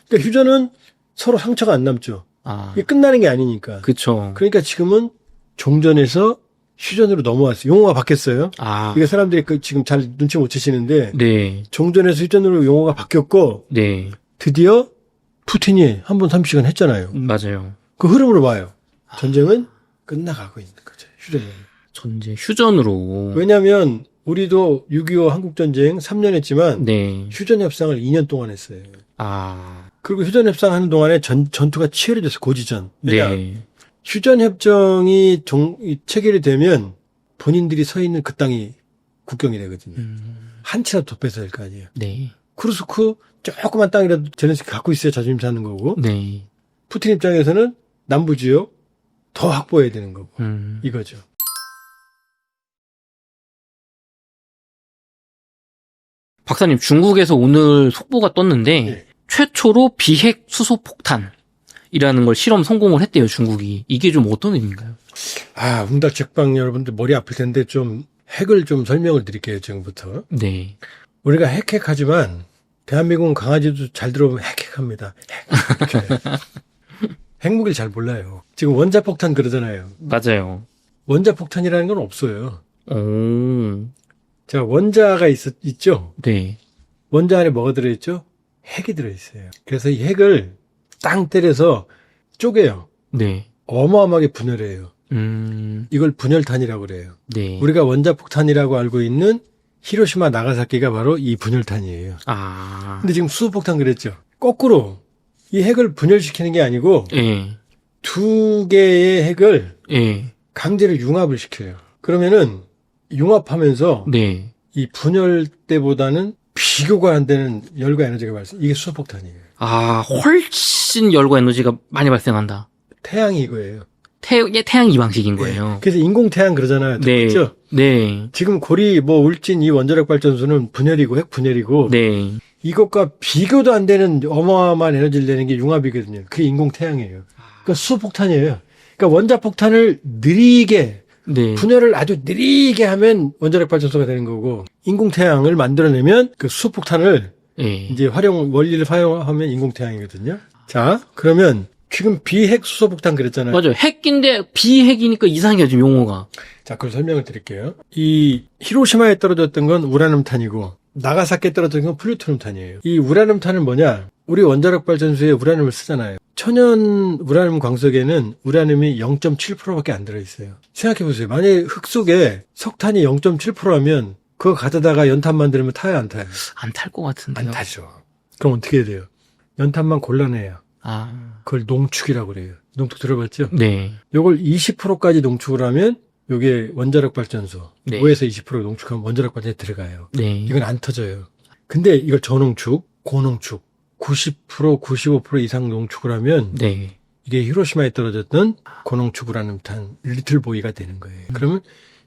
S1: 그러니까 휴전은 서로 상처가 안 남죠.
S2: 아.
S1: 이게 끝나는 게 아니니까.
S2: 그쵸.
S1: 그러니까 지금은 종전에서 휴전으로 넘어왔어요. 용어가 바뀌었어요.
S2: 아.
S1: 이게 사람들이 지금 잘 눈치 못 채시는데
S2: 네.
S1: 종전에서 휴전으로 용어가 바뀌었고
S2: 네.
S1: 드디어 푸틴이 한 번 30시간 했잖아요.
S2: 맞아요.
S1: 그 흐름으로 봐요. 전쟁은 끝나가고 있는 거죠. 휴전은.
S2: 전제 휴전으로.
S1: 왜냐하면 우리도 6.25 한국전쟁 3년 했지만
S2: 네.
S1: 휴전협상을 2년 동안 했어요.
S2: 아.
S1: 그리고 휴전협상 하는 동안에 전투가 치열해졌어요. 고지전. 왜냐?
S2: 네.
S1: 휴전협정이 체결이 되면 본인들이 서 있는 그 땅이 국경이 되거든요. 한 치라도 더 뺏어야 될 거 아니에요.
S2: 네.
S1: 쿠르스크 조그만 땅이라도 젤렌스키 갖고 있어야 자존심 사는 거고
S2: 네.
S1: 푸틴 입장에서는 남부 지역 더 확보해야 되는 거고 이거죠.
S2: 박사님, 중국에서 오늘 속보가 떴는데
S1: 네.
S2: 최초로 비핵 수소 폭탄이라는 걸 실험 성공을 했대요, 중국이. 이게 좀 어떤 의미인가요?
S1: 웅달책방 여러분들 머리 아플 텐데 좀 핵을 좀 설명을 드릴게요, 지금부터.
S2: 네.
S1: 우리가 핵하지만 대한민국은 강아지도 잘 들어보면 핵합니다. 핵. 이렇게. 핵무기를 잘 몰라요. 지금 원자폭탄 그러잖아요.
S2: 맞아요.
S1: 원자폭탄이라는 건 없어요.
S2: 오.
S1: 자, 원자가 있죠?
S2: 네.
S1: 원자 안에 뭐가 들어있죠? 핵이 들어있어요. 그래서 이 핵을 땅 때려서 쪼개요.
S2: 네.
S1: 어마어마하게 분열해요. 이걸 분열탄이라고 그래요.
S2: 네.
S1: 우리가 원자폭탄이라고 알고 있는 히로시마 나가사키가 바로 이 분열탄이에요.
S2: 아.
S1: 근데 지금 수소폭탄 그랬죠? 거꾸로 이 핵을 분열시키는 게 아니고
S2: 예.
S1: 두 개의 핵을
S2: 예.
S1: 강제로 융합을 시켜요. 그러면은 융합하면서
S2: 네.
S1: 이 분열 때보다는 비교가 안 되는 열과 에너지가 발생. 이게 수소폭탄이에요.
S2: 아, 훨씬 열과 에너지가 많이 발생한다.
S1: 태양이 이거예요.
S2: 태양 이 방식인 거예요.
S1: 그래서 인공태양 그러잖아요.
S2: 네.
S1: 그렇죠?
S2: 네.
S1: 지금 울진 이 원자력 발전소는 분열이고 핵 분열이고
S2: 네.
S1: 이것과 비교도 안 되는 어마어마한 에너지를 내는 게 융합이거든요. 그게 인공태양이에요. 그러니까 수소폭탄이에요. 그러니까 원자폭탄을 느리게
S2: 네.
S1: 분열을 아주 느리게 하면 원자력 발전소가 되는 거고 인공태양을 만들어내면 그 수소폭탄을
S2: 예.
S1: 이제 원리를 활용하면 인공태양이거든요. 자, 그러면 지금 비핵 수소폭탄 그랬잖아요.
S2: 맞아요. 핵인데 비핵이니까 이상해요, 지금 용어가.
S1: 자, 그걸 설명을 드릴게요. 이 히로시마에 떨어졌던 건 우라늄탄이고 나가사키에 떨어졌던 건 플루토늄탄이에요. 이 우라늄탄은 뭐냐? 우리 원자력 발전소에 우라늄을 쓰잖아요. 천연 우라늄 광석에는 우라늄이 0.7%밖에 안 들어있어요. 생각해보세요. 만약에 흙 속에 석탄이 0.7%라면 그거 가져다가 연탄 만들면 타요, 안 타요?
S2: 안 탈 것 같은데요.
S1: 안 타죠. 그럼 어떻게 해야 돼요? 연탄만 골라내요.
S2: 아.
S1: 그걸 농축이라고 그래요. 농축 들어봤죠?
S2: 네.
S1: 요걸 20%까지 농축을 하면 요게 원자력 발전소.
S2: 네.
S1: 5에서 20% 농축하면 원자력 발전소에 들어가요.
S2: 네.
S1: 이건 안 터져요. 근데 이걸 저농축, 고농축, 90%, 95% 이상 농축을 하면
S2: 네.
S1: 이게 히로시마에 떨어졌던 고농축 우라늄탄 리틀보이가 되는 거예요. 그러면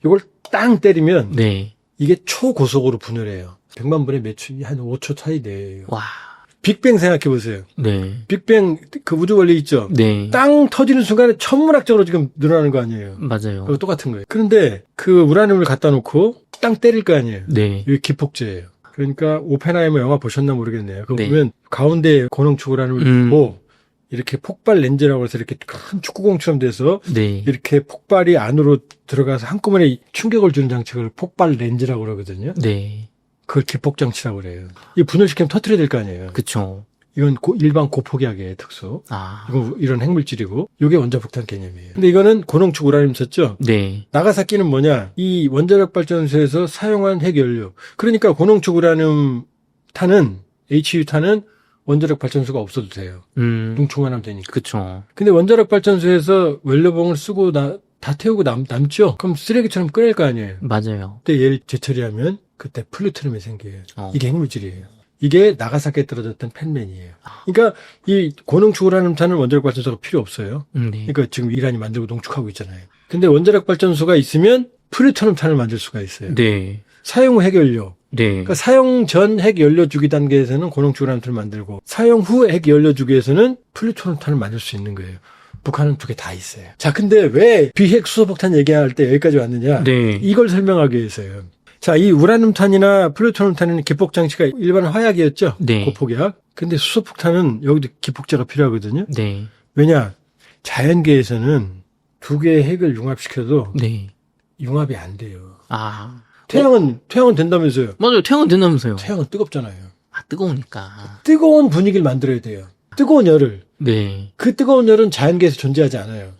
S1: 이걸 땅 때리면
S2: 네.
S1: 이게 초고속으로 분열해요. 100만 분의 매춘이 한 5초 차이 내요.
S2: 와.
S1: 빅뱅 생각해 보세요.
S2: 네.
S1: 빅뱅 그 우주 원리 있죠?
S2: 네.
S1: 땅 터지는 순간에 천문학적으로 지금 늘어나는 거 아니에요.
S2: 맞아요.
S1: 그거 똑같은 거예요. 그런데 그 우라늄을 갖다 놓고 땅 때릴 거 아니에요.
S2: 네.
S1: 이게 기폭제예요. 그러니까 오펜하이머 영화 보셨나 모르겠네요. 그거
S2: 네.
S1: 보면 가운데 고농축 우라늄을 두고 이렇게 폭발 렌즈라고 해서 이렇게 큰 축구공처럼 돼서
S2: 네.
S1: 이렇게 폭발이 안으로 들어가서 한꺼번에 충격을 주는 장치를 폭발 렌즈라고 그러거든요.
S2: 네.
S1: 그걸 기폭장치라고 그래요. 이 분열시키면 터뜨려야 될 거 아니에요.
S2: 그쵸.
S1: 이건 일반 고폭약의 특수.
S2: 아.
S1: 이런 핵물질이고, 이게 원자폭탄 개념이에요. 근데 이거는 고농축 우라늄 썼죠?
S2: 네.
S1: 나가사키는 뭐냐? 이 원자력 발전소에서 사용한 핵연료. 그러니까 고농축 우라늄 탄은, HU탄은 원자력 발전소가 없어도 돼요. 농축만 하면 되니까.
S2: 그쵸.
S1: 근데 원자력 발전소에서 원료봉을 쓰고 다 태우고 남죠? 그럼 쓰레기처럼 끓일 거 아니에요?
S2: 맞아요.
S1: 그때 얘를 재처리하면 그때 플루토늄이 생겨요.
S2: 어.
S1: 이게 핵물질이에요. 이게 나가사키에 떨어졌던 펜맨이에요. 그러니까 이 고농축 우라늄탄은 원자력 발전소가 필요 없어요.
S2: 네.
S1: 그러니까 지금 이란이 만들고 농축하고 있잖아요. 근데 원자력 발전소가 있으면 플루토늄탄을 만들 수가 있어요.
S2: 네.
S1: 사용 후 핵연료.
S2: 네.
S1: 그러니까 사용 전 핵연료 주기 단계에서는 고농축 우라늄탄을 만들고 사용 후 핵연료 주기에서는 플루토늄탄을 만들 수 있는 거예요. 북한은 두 개 다 있어요. 자, 근데 왜 비핵 수소폭탄 얘기할 때 여기까지 왔느냐?
S2: 네.
S1: 이걸 설명하기 위해서요. 자, 이 우라늄탄이나 플루토늄탄은 기폭 장치가 일반 화약이었죠.
S2: 네.
S1: 고폭약. 근데 수소폭탄은 여기도 기폭제가 필요하거든요.
S2: 네.
S1: 왜냐? 자연계에서는 두 개의 핵을 융합시켜도
S2: 네.
S1: 융합이 안 돼요.
S2: 아.
S1: 태양은 된다면서요.
S2: 맞아요. 태양은 된다면서요.
S1: 태양은 뜨겁잖아요.
S2: 아, 뜨거우니까.
S1: 뜨거운 분위기를 만들어야 돼요. 뜨거운 열을.
S2: 네.
S1: 그 뜨거운 열은 자연계에서 존재하지 않아요.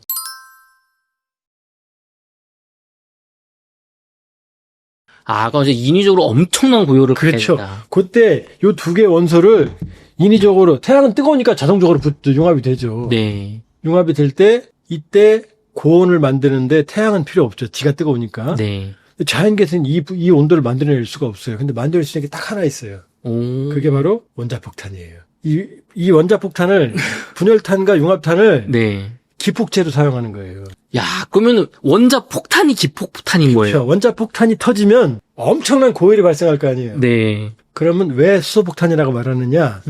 S2: 아, 그럼 이제 인위적으로 엄청난 고열을
S1: 그렇죠.
S2: 가해야
S1: 그때 요 두 개의 원소를 인위적으로 태양은 뜨거우니까 자동적으로 융합이 되죠.
S2: 네.
S1: 융합이 될 때 이때 고온을 만드는데 태양은 필요 없죠. 지가 뜨거우니까.
S2: 네.
S1: 자연계에서는 이 온도를 만들어낼 수가 없어요. 근데 만들어낼 수 있는 게 딱 하나 있어요.
S2: 오.
S1: 그게 바로 원자폭탄이에요. 이 원자폭탄을 분열탄과 융합탄을
S2: 네.
S1: 기폭제로 사용하는 거예요.
S2: 야, 그러면 원자 폭탄이 기폭탄인 거예요.
S1: 그렇죠. 원자폭탄이 터지면 엄청난 고열이 발생할 거 아니에요.
S2: 네.
S1: 그러면 왜 수소폭탄이라고 말하느냐?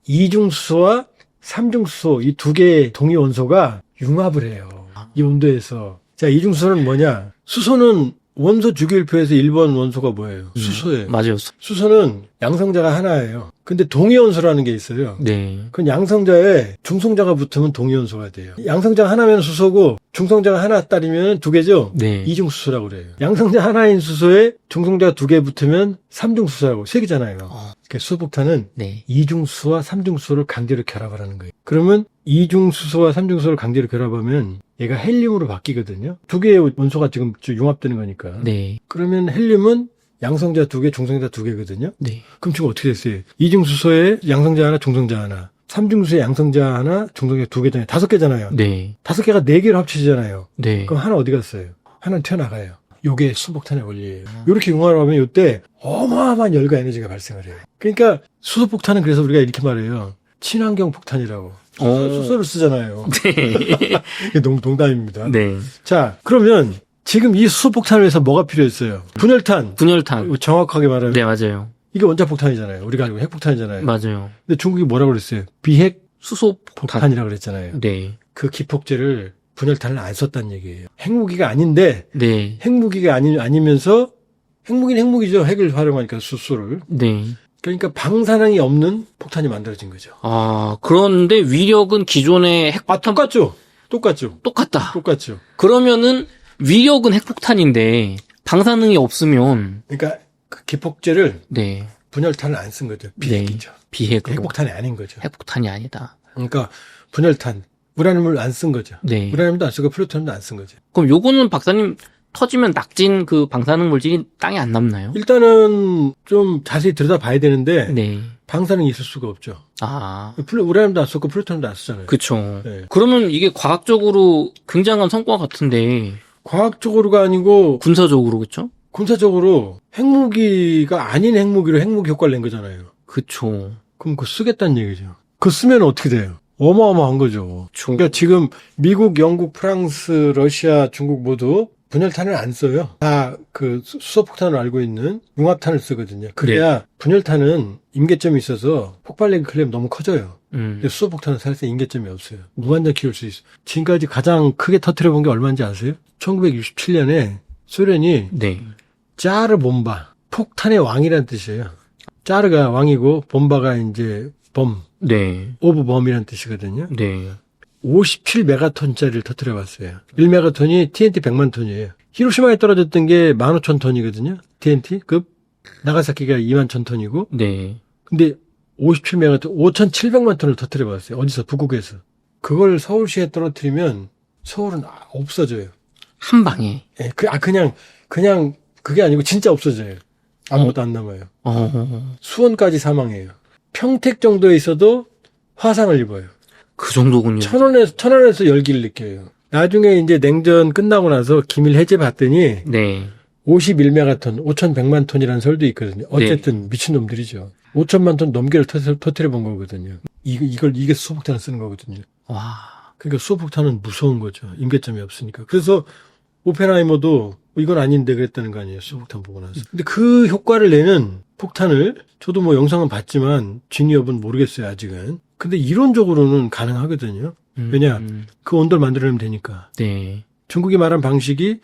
S1: 이중수소와 삼중수소 이 두 개의 동위 원소가 융합을 해요. 이 온도에서. 자, 이중수소는 뭐냐? 수소는 원소 주기율표에서 1번 원소가 뭐예요? 수소예요.
S2: 맞아요.
S1: 수소는 양성자가 하나예요. 근데 동위원소라는 게 있어요.
S2: 네.
S1: 그건 양성자에 중성자가 붙으면 동위원소가 돼요. 양성자가 하나면 수소고 중성자가 하나 따르면 두 개죠?
S2: 네.
S1: 이중수소라고 그래요. 양성자 하나인 수소에 중성자가 두 개 붙으면 삼중수소라고 세 개잖아요. 그러니까 수소폭탄은
S2: 네.
S1: 이중수소와 삼중수소를 강제로 결합을 하는 거예요. 그러면 이중수소와 삼중수소를 강제로 결합하면 얘가 헬륨으로 바뀌거든요. 두 개의 원소가 지금 융합되는 거니까.
S2: 네.
S1: 그러면 헬륨은 양성자 두 개, 중성자 두 개거든요.
S2: 네.
S1: 그럼 지금 어떻게 됐어요? 이중수소에 양성자 하나, 중성자 하나. 삼중수에 양성자 하나, 중성자 두 개잖아요. 다섯 개잖아요.
S2: 네.
S1: 다섯 개가 네 개로 합치잖아요.
S2: 네.
S1: 그럼 하나 어디 갔어요? 하나는 튀어나가요. 요게 수소폭탄의 원리예요. 이렇게 융합하면 요때 어마어마한 열과 에너지가 발생을 해요. 그러니까 수소폭탄은 그래서 우리가 이렇게 말해요. 친환경 폭탄이라고. 수소를 쓰잖아요.
S2: 네.
S1: 이게 농담입니다.
S2: 네.
S1: 자, 그러면 지금 이 수소폭탄을 위해서 뭐가 필요했어요? 분열탄.
S2: 분열탄.
S1: 정확하게 말하면
S2: 네, 맞아요.
S1: 이게 원자폭탄이잖아요. 우리가 알고 핵폭탄이잖아요.
S2: 맞아요.
S1: 근데 중국이 뭐라고 그랬어요? 비핵
S2: 수소폭탄.
S1: 폭탄이라고 그랬잖아요.
S2: 네.
S1: 그 기폭제를 분열탄을 안 썼다는 얘기예요. 핵무기가 아닌데
S2: 네.
S1: 핵무기가 아니면서 핵무기는 핵무기죠. 핵을 활용하니까 수소를.
S2: 네.
S1: 그러니까 방사능이 없는 폭탄이 만들어진 거죠.
S2: 아, 그런데 위력은 기존의 핵폭탄
S1: 똑같죠.
S2: 똑같다.
S1: 똑같죠.
S2: 그러면은 위력은 핵폭탄인데 방사능이 없으면
S1: 그러니까 그 기폭제를
S2: 네.
S1: 분열탄을 안 쓴 거죠. 비핵이죠.
S2: 비핵으로.
S1: 핵폭탄이 아닌 거죠.
S2: 핵폭탄이 아니다.
S1: 그러니까 분열탄, 우라늄을 안 쓴 거죠.
S2: 네.
S1: 우라늄도 안 쓰고 플루토늄도 안 쓴 거죠.
S2: 그럼 요거는 박사님 터지면 낙진 그 방사능 물질이 땅에 안 남나요?
S1: 일단은 좀 자세히 들여다봐야 되는데
S2: 네.
S1: 방사능이 있을 수가 없죠.
S2: 아.
S1: 우라늄도 안 썼고 플루토늄도 안 쓰잖아요.
S2: 그쵸.
S1: 네.
S2: 그러면 이게 과학적으로 굉장한 성과 같은데
S1: 과학적으로가 아니고
S2: 군사적으로 그쵸?
S1: 군사적으로 핵무기가 아닌 핵무기로 핵무기 효과를 낸 거잖아요.
S2: 그쵸.
S1: 그럼 그거 쓰겠다는 얘기죠. 그거 쓰면 어떻게 돼요? 어마어마한 거죠. 그러니까 지금 미국, 영국, 프랑스, 러시아, 중국 모두 분열탄을 안 써요. 다 그 수소폭탄을 알고 있는 융합탄을 쓰거든요. 그래야 분열탄은 임계점이 있어서 폭발력 클레임 너무 커져요. 근데 수소폭탄은 사실상 임계점이 없어요. 무한정 키울 수 있어요. 지금까지 가장 크게 터뜨려 본 게 얼마인지 아세요? 1967년에 소련이
S2: 네.
S1: 짜르 bomba, 폭탄의 왕이라는 뜻이에요. 짜르가 왕이고 bomba가 이제 범,
S2: 네.
S1: 오브 범이라는 뜻이거든요.
S2: 네.
S1: 57메가톤짜리를 터뜨려 봤어요. 1메가톤이 TNT 100만 톤이에요. 히로시마에 떨어졌던 게 15,000톤이거든요. TNT급. 나가사키가 21,000톤이고.
S2: 네.
S1: 근데 57메가톤, 5,700만 톤을 터뜨려봤어요. 어디서? 북극에서. 그걸 서울시에 떨어뜨리면 서울은 없어져요.
S2: 한 방에.
S1: 예, 그냥 그게 아니고 진짜 없어져요. 아무것도 안 남아요. 수원까지 사망해요. 평택 정도에 있어도 화상을 입어요.
S2: 그 정도군요.
S1: 천안에서 열기를 느껴요. 나중에 이제 냉전 끝나고 나서 기밀 해제 봤더니
S2: 네.
S1: 51메가톤, 5,100만 톤이라는 설도 있거든요. 어쨌든 미친놈들이죠. 5천만 톤 넘게를 터뜨려 본 거거든요. 이게 수소폭탄을 쓰는 거거든요.
S2: 와.
S1: 그러니까 수소폭탄은 무서운 거죠. 임계점이 없으니까. 그래서 오펜하이머도 이건 아닌데 그랬다는 거 아니에요. 수소폭탄 보고 나서. 근데 그 효과를 내는 폭탄을 저도 뭐 영상은 봤지만 진위 여부는 모르겠어요. 아직은. 근데 이론적으로는 가능하거든요. 왜냐? 그 온도를 만들어내면 되니까.
S2: 네.
S1: 중국이 말한 방식이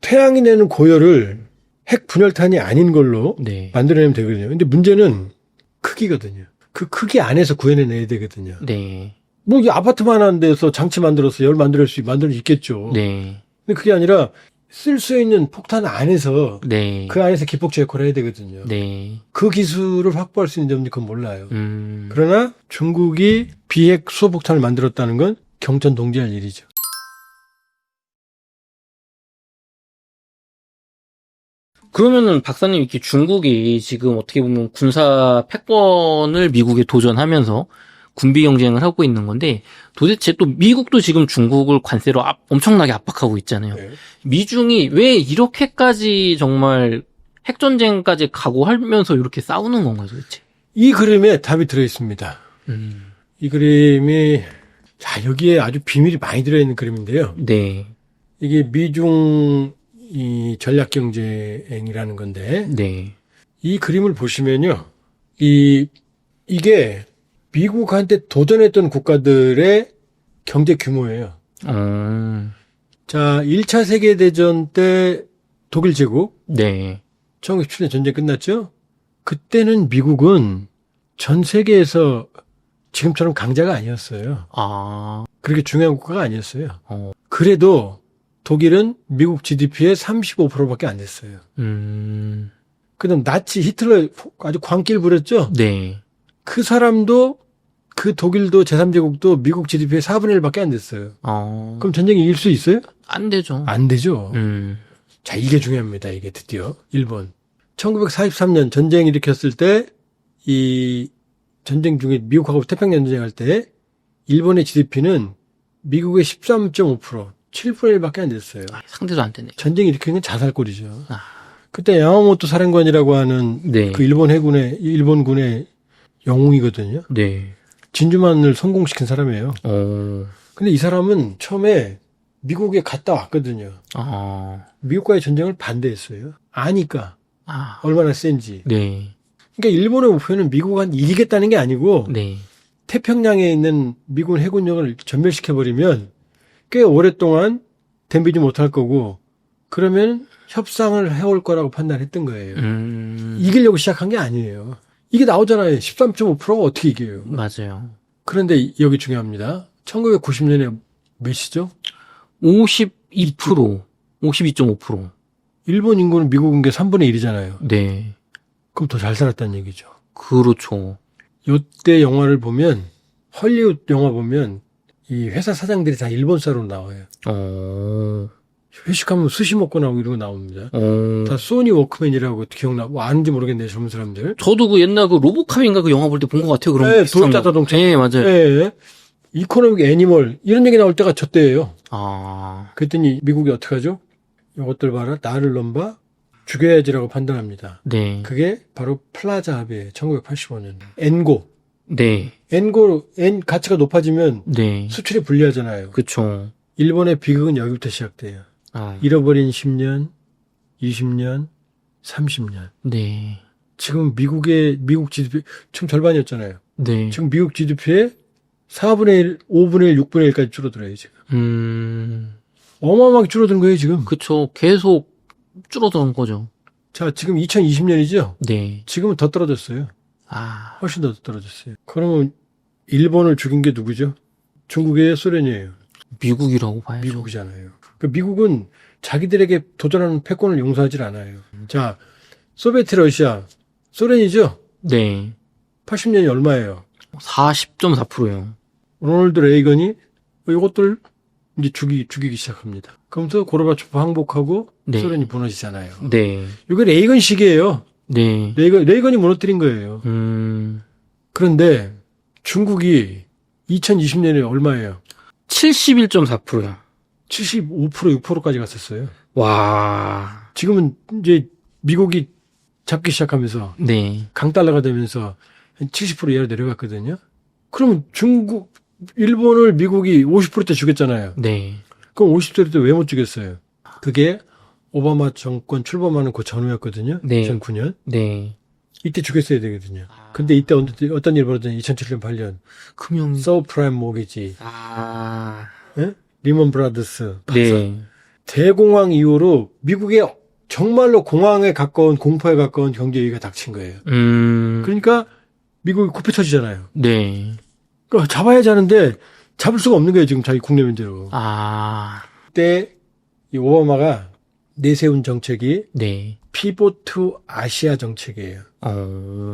S1: 태양이 내는 고열을 핵 분열탄이 아닌 걸로
S2: 네.
S1: 만들어내면 되거든요. 근데 문제는 크기거든요. 그 크기 안에서 구해내야 되거든요.
S2: 네.
S1: 뭐 이 아파트만 한 데서 장치 만들어서 열 만들 수 있겠죠.
S2: 네.
S1: 근데 그게 아니라 쓸 수 있는 폭탄 안에서
S2: 네.
S1: 그 안에서 기폭제 역할을 해야 되거든요.
S2: 네.
S1: 그 기술을 확보할 수 있는 점은 그건 몰라요.
S2: 음.
S1: 그러나 중국이 비핵 수소폭탄을 만들었다는 건 경천동지할 일이죠.
S2: 그러면은 박사님 이렇게 중국이 지금 어떻게 보면 군사 패권을 미국에 도전하면서 군비 경쟁을 하고 있는 건데 도대체 또 미국도 지금 중국을 관세로 엄청나게 압박하고 있잖아요.
S1: 네.
S2: 미중이 왜 이렇게까지 정말 핵전쟁까지 각오하면서 이렇게 싸우는 건가요, 도대체?
S1: 이 그림에 답이 들어있습니다. 이 그림이 자 여기에 아주 비밀이 많이 들어있는 그림인데요.
S2: 네.
S1: 이게 미중 이 전략경제행이라는 건데
S2: 네.
S1: 이 그림을 보시면요. 이게 미국한테 도전했던 국가들의 경제 규모예요. 자, 1차 세계대전 때 독일 제국,
S2: 네.
S1: 1917년 전쟁 끝났죠? 그때는 미국은 전 세계에서 지금처럼 강자가 아니었어요.
S2: 아.
S1: 그렇게 중요한 국가가 아니었어요.
S2: 어.
S1: 그래도 독일은 미국 GDP의 35%밖에 안 됐어요. 그다음 나치 히틀러 아주 광기를 부렸죠?
S2: 네.
S1: 그 사람도 그 독일도 제3제국도 미국 GDP의 4분의 1밖에 안 됐어요. 그럼 전쟁이 이길 수 있어요?
S2: 안 되죠.
S1: 안 되죠. 자, 이게 중요합니다. 이게 드디어 일본 1943년 전쟁 일으켰을 때 이 전쟁 중에 미국하고 태평양 전쟁할 때 일본의 GDP는 미국의 13.5%, 7분의 1밖에 안 됐어요.
S2: 상대도 안 되네.
S1: 전쟁 일으키는 건 자살골이죠.
S2: 아.
S1: 그때 야마모토 사령관이라고 하는
S2: 네.
S1: 그 일본군의 영웅이거든요.
S2: 네.
S1: 진주만을 성공시킨 사람이에요. 근데 이 사람은 처음에 미국에 갔다 왔거든요. 미국과의 전쟁을 반대했어요. 아니까 얼마나 센지.
S2: 네.
S1: 그러니까 일본의 목표는 미국한테 이기겠다는 게 아니고
S2: 네.
S1: 태평양에 있는 미군 해군력을 전멸시켜버리면 꽤 오랫동안 댐비지 못할 거고 그러면 협상을 해올 거라고 판단했던 거예요. 이기려고 시작한 게 아니에요. 이게 나오잖아요. 13.5%가 어떻게 이겨요.
S2: 맞아요.
S1: 그런데 여기 중요합니다. 1990년에 몇이죠?
S2: 52%. 52.5%.
S1: 일본 인구는 미국 인구의 3분의 1이잖아요.
S2: 네.
S1: 그럼 더 잘 살았다는 얘기죠.
S2: 그렇죠.
S1: 요때 영화를 보면 헐리우드 영화 보면 이 회사 사장들이 다 일본 사람으로 나와요. 회식하면 스시 먹고 나오고 이런 거 나옵니다. 다 소니 워크맨이라고 기억나, 뭐 아는지 모르겠네요, 젊은 사람들.
S2: 저도 그 옛날 그 로보캅인가 그 영화 볼 때 본 것 같아요. 그런
S1: 네,
S2: 비슷한
S1: 도요타
S2: 거.
S1: 자동차.
S2: 네, 맞아요.
S1: 네. 이코노믹 애니멀 이런 얘기 나올 때가 저 때예요. 그랬더니 미국이 어떻게 하죠? 이것들 봐라, 나를 넘봐 죽여야지라고 판단합니다.
S2: 네.
S1: 그게 바로 플라자 합의예요. 1985년. 엔고.
S2: 네.
S1: N 가치가 높아지면
S2: 네.
S1: 수출이 불리하잖아요.
S2: 그쵸.
S1: 일본의 비극은 여기부터 시작돼요. 잃어버린 10년, 20년, 30년.
S2: 네.
S1: 지금 미국 GDP 지금 절반이었잖아요.
S2: 네.
S1: 지금 미국 GDP의 4분의 1, 5분의 1, 6분의 1까지 줄어들어요, 지금. 어마어마하게 줄어든 거예요, 지금.
S2: 그쵸. 계속 줄어드는 거죠.
S1: 자, 지금 2020년이죠?
S2: 네.
S1: 지금은 더 떨어졌어요. 훨씬 더 떨어졌어요. 그러면 일본을 죽인 게 누구죠? 중국이에요, 소련이에요?
S2: 미국이라고 봐야죠.
S1: 미국이잖아요. 그러니까 미국은 자기들에게 도전하는 패권을 용서하지 않아요. 자, 소비에트 러시아, 소련이죠?
S2: 네.
S1: 80년이 얼마예요?
S2: 40.4%요.
S1: 로널드 레이건이 이것들 이제 죽이기 시작합니다. 그러면서 고르바초프 항복하고
S2: 네.
S1: 소련이 무너지잖아요.
S2: 네.
S1: 이게 레이건 시기예요.
S2: 네.
S1: 레이건이 무너뜨린 거예요. 그런데 중국이 2020년에 얼마예요?
S2: 71.4%요.
S1: 75% 6%까지 갔었어요.
S2: 와.
S1: 지금은 이제 미국이 잡기 시작하면서
S2: 네.
S1: 강달러가 되면서 한 70% 이하로 내려갔거든요. 그러면 일본을 미국이 50%대 주겠잖아요.
S2: 네.
S1: 그럼 50%대 왜 못 주겠어요? 그게 오바마 정권 출범하는 그 전후였거든요.
S2: 네.
S1: 2009년.
S2: 네.
S1: 이때 주겠어야 되거든요. 근데 이때 어떤 일이 벌어졌냐? 2007년, 8년.
S2: 금융.
S1: 서브프라임 모기지.
S2: 아.
S1: 예? 리먼 브라더스.
S2: 네.
S1: 대공황 이후로 미국의 정말로 공황에 가까운 공포에 가까운 경제 위기가 닥친 거예요. 그러니까 미국이 코피 터지잖아요.
S2: 네.
S1: 그러니까 잡아야지 하는데 잡을 수가 없는 거예요. 지금 자기 국내 문제로.
S2: 아.
S1: 그때 이 오바마가 내세운 정책이
S2: 네.
S1: 피보트 아시아 정책이에요.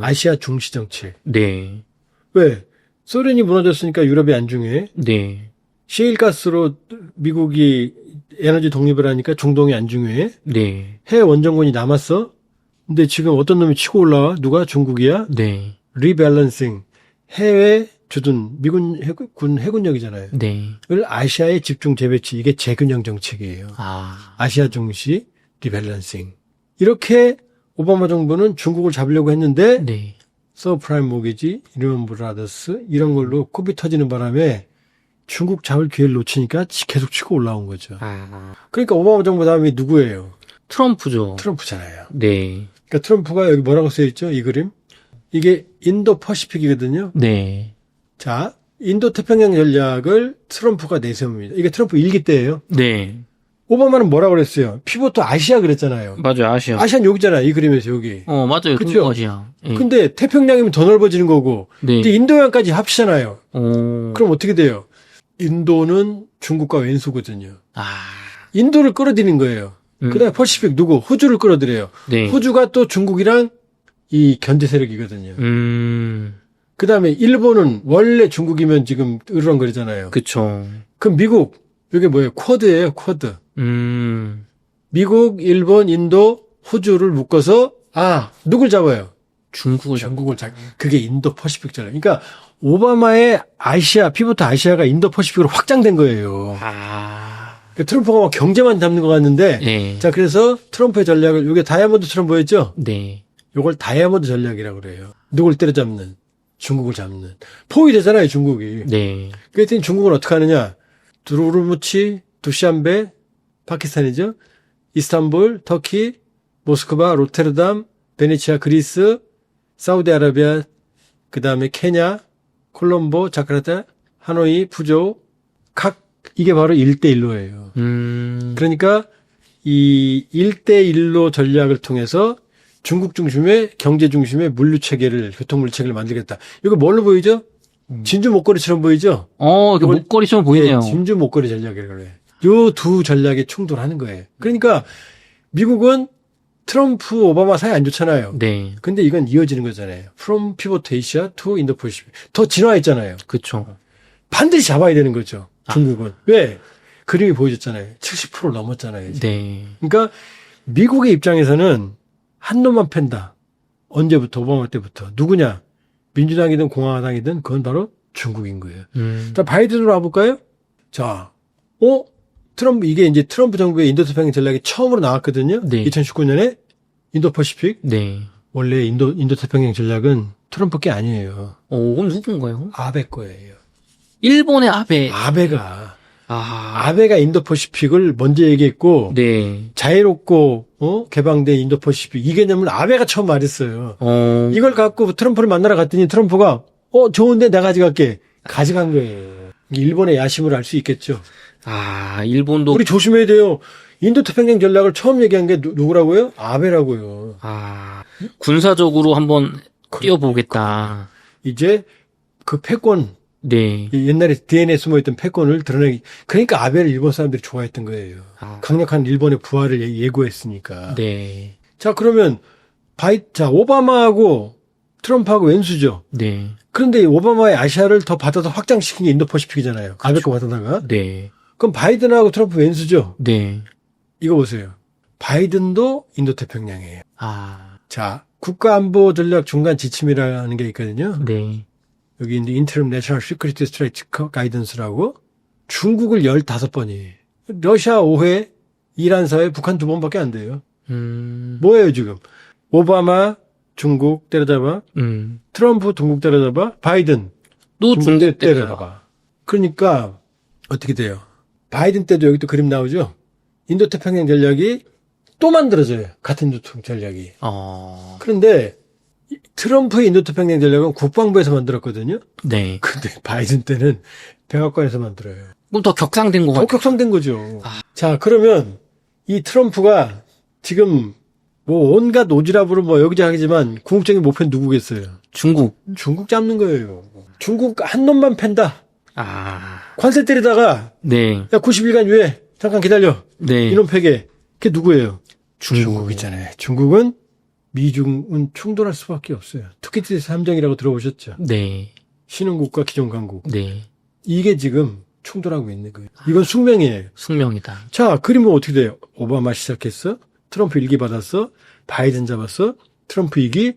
S1: 아시아 중시 정책.
S2: 네.
S1: 왜? 소련이 무너졌으니까 유럽이 안중해.
S2: 네.
S1: 시일가스로 미국이 에너지 독립을 하니까 중동이 안중해.
S2: 네.
S1: 해외 원정군이 남았어. 근데 지금 어떤 놈이 치고 올라와? 누가? 중국이야?
S2: 네.
S1: 리밸런싱. 해외 주둔 미군 군 해군력이잖아요.
S2: 네.
S1: 그걸 아시아에 집중 재배치. 이게 재균형 정책이에요.
S2: 아.
S1: 아시아 중시 리밸런싱. 이렇게 오바마 정부는 중국을 잡으려고 했는데
S2: 네.
S1: 서브프라임 모기지, 리먼 브라더스 이런 걸로 코비 터지는 바람에 중국 잡을 기회를 놓치니까 계속 치고 올라온 거죠.
S2: 아.
S1: 그러니까 오바마 정부 다음에 누구예요?
S2: 트럼프죠.
S1: 트럼프잖아요.
S2: 네.
S1: 그러니까 트럼프가 여기 뭐라고 써있죠? 이 그림? 이게 인도 퍼시픽이거든요.
S2: 네.
S1: 자, 인도 태평양 전략을 트럼프가 내세웁니다. 이게 트럼프 일기 때예요.
S2: 네.
S1: 오바마는 뭐라고 그랬어요? 피보트 아시아 그랬잖아요.
S2: 맞아요. 아시아.
S1: 아시아는 여기잖아요. 이 그림에서 여기.
S2: 맞아요.
S1: 그쵸?
S2: 동북아시아. 예.
S1: 근데 태평양이면 더 넓어지는 거고
S2: 네.
S1: 이제 인도양까지 합치잖아요.
S2: 오.
S1: 그럼 어떻게 돼요? 인도는 중국과 왼수거든요.
S2: 아.
S1: 인도를 끌어들이는 거예요. 그다음에 퍼시픽 누구? 호주를 끌어들여요.
S2: 네.
S1: 호주가 또 중국이랑 이 견제 세력이거든요. 그다음에 일본은 원래 중국이면 지금 으르렁거리잖아요.
S2: 그쵸.
S1: 그럼 미국 이게 뭐예요? 쿼드예요. 쿼드.
S2: 음.
S1: 미국, 일본, 인도, 호주를 묶어서 누굴 잡아요?
S2: 중국을 잡.
S1: 중국을 그게 인도 퍼시픽 전략. 그러니까 오바마의 아시아 피보트 아시아가 인도 퍼시픽으로 확장된 거예요.
S2: 아.
S1: 그러니까 트럼프가 막 경제만 잡는 것 같는데
S2: 네.
S1: 자 그래서 트럼프의 전략을 이게 다이아몬드처럼 보였죠?
S2: 네.
S1: 이걸 다이아몬드 전략이라고 그래요. 누굴 때려잡는 중국을 잡는 포위 되잖아요 중국이.
S2: 네.
S1: 그랬더니 중국은 어떻게 하느냐? 두루무치, 두샨베, 파키스탄이죠. 이스탄불, 터키, 모스크바, 로테르담, 베네치아, 그리스, 사우디아라비아, 그 다음에 케냐, 콜롬보, 자카르타, 하노이, 푸조, 이게 바로 1대1로예요. 그러니까 이 1대1로 전략을 통해서 중국 중심의 경제 중심의 물류 체계를 교통 물류 체계를 만들겠다. 이거 뭘로 보이죠? 진주 목걸이처럼 보이죠?
S2: 이거 목걸이처럼 보이네요.
S1: 예, 진주 목걸이 전략이라고 그래요. 요 두 전략이 충돌하는 거예요. 그러니까 미국은 트럼프, 오바마 사이 안 좋잖아요.
S2: 네.
S1: 근데 이건 이어지는 거잖아요. From Pivot Asia to Indo-Pacific. 더 진화했잖아요.
S2: 그쵸.
S1: 반드시 잡아야 되는 거죠. 중국은. 왜? 그림이 보여줬잖아요. 70% 넘었잖아요. 이제.
S2: 네.
S1: 그러니까 미국의 입장에서는 한 놈만 팬다. 언제부터? 오바마 때부터. 누구냐? 민주당이든 공화당이든 그건 바로 중국인 거예요. 자, 바이든으로 와볼까요? 자, 트럼프, 이게 이제 트럼프 정부의 인도태평양 전략이 처음으로 나왔거든요.
S2: 네.
S1: 2019년에 인도퍼시픽.
S2: 네.
S1: 원래 인도태평양 전략은 트럼프 게 아니에요.
S2: 그럼 누군가요?
S1: 아베 거예요.
S2: 일본의 아베.
S1: 아베가
S2: 아.
S1: 아베가 인도퍼시픽을 먼저 얘기했고,
S2: 네.
S1: 자유롭고, 개방된 인도퍼시픽. 이 개념을 아베가 처음 말했어요. 이걸 갖고 트럼프를 만나러 갔더니 트럼프가, 좋은데 내가 가져갈게. 가져간 거예요. 일본의 야심을 알 수 있겠죠.
S2: 일본도.
S1: 우리 조심해야 돼요. 인도태평양 전략을 처음 얘기한 게 누구라고요? 아베라고요.
S2: 군사적으로 한번 뛰어보겠다.
S1: 이제 그 패권,
S2: 네.
S1: 옛날에 DNA에 숨어있던 패권을 드러내기. 그러니까 아베를 일본 사람들이 좋아했던 거예요. 강력한 일본의 부활을 예고했으니까.
S2: 네.
S1: 자, 그러면 오바마하고 트럼프하고 왼수죠.
S2: 네.
S1: 그런데 오바마의 아시아를 더 받아서 확장시킨 게 인도퍼시픽이잖아요. 아베 거 받아다가.
S2: 네.
S1: 그럼 바이든하고 트럼프 왼수죠.
S2: 네.
S1: 이거 보세요. 바이든도 인도태평양이에요.
S2: 아.
S1: 자, 국가안보 전략 중간 지침이라는 게 있거든요.
S2: 네.
S1: 여기 이제 인터럼 내셔널 시크리티 스트레이트 가이던스라고 중국을 15번이 러시아 5회, 이란 4회, 북한 2번밖에 안 돼요. 뭐예요 지금? 오바마 중국 때려잡아, 트럼프 중국 때려잡아, 바이든
S2: 또 중국
S1: 때려잡아. 그러니까 어떻게 돼요? 바이든 때도 여기 또 그림 나오죠? 인도태평양 전략이 또 만들어져요. 같은 인도태평양 전략이. 그런데 트럼프의 인도태평양 전략은 국방부에서 만들었거든요.
S2: 네.
S1: 근데 바이든 때는 백악관에서 만들어요.
S2: 그럼 더 격상된 것
S1: 더
S2: 같아요.
S1: 격상된 거죠. 자, 그러면 이 트럼프가 지금 뭐 온갖 오지랖으로 뭐 여기저기지만 궁극적인 목표는 누구겠어요?
S2: 중국.
S1: 중국 잡는 거예요. 중국 한 놈만 팬다.
S2: 아.
S1: 관세 때리다가
S2: 네.
S1: 야 90일간 유예 잠깐 기다려.
S2: 네.
S1: 이놈 패게. 그게 누구예요?
S2: 중국.
S1: 중국이잖아요. 중국은 미중은 충돌할 수밖에 없어요. 투키티스 함정이라고 들어보셨죠?
S2: 네.
S1: 신흥국과 기존 강국.
S2: 네.
S1: 이게 지금 충돌하고 있는 거예요. 이건 숙명이에요.
S2: 숙명이다.
S1: 자, 그림은 어떻게 돼요? 오바마 시작했어. 트럼프 일기 받았어. 바이든 잡았어. 트럼프 이기.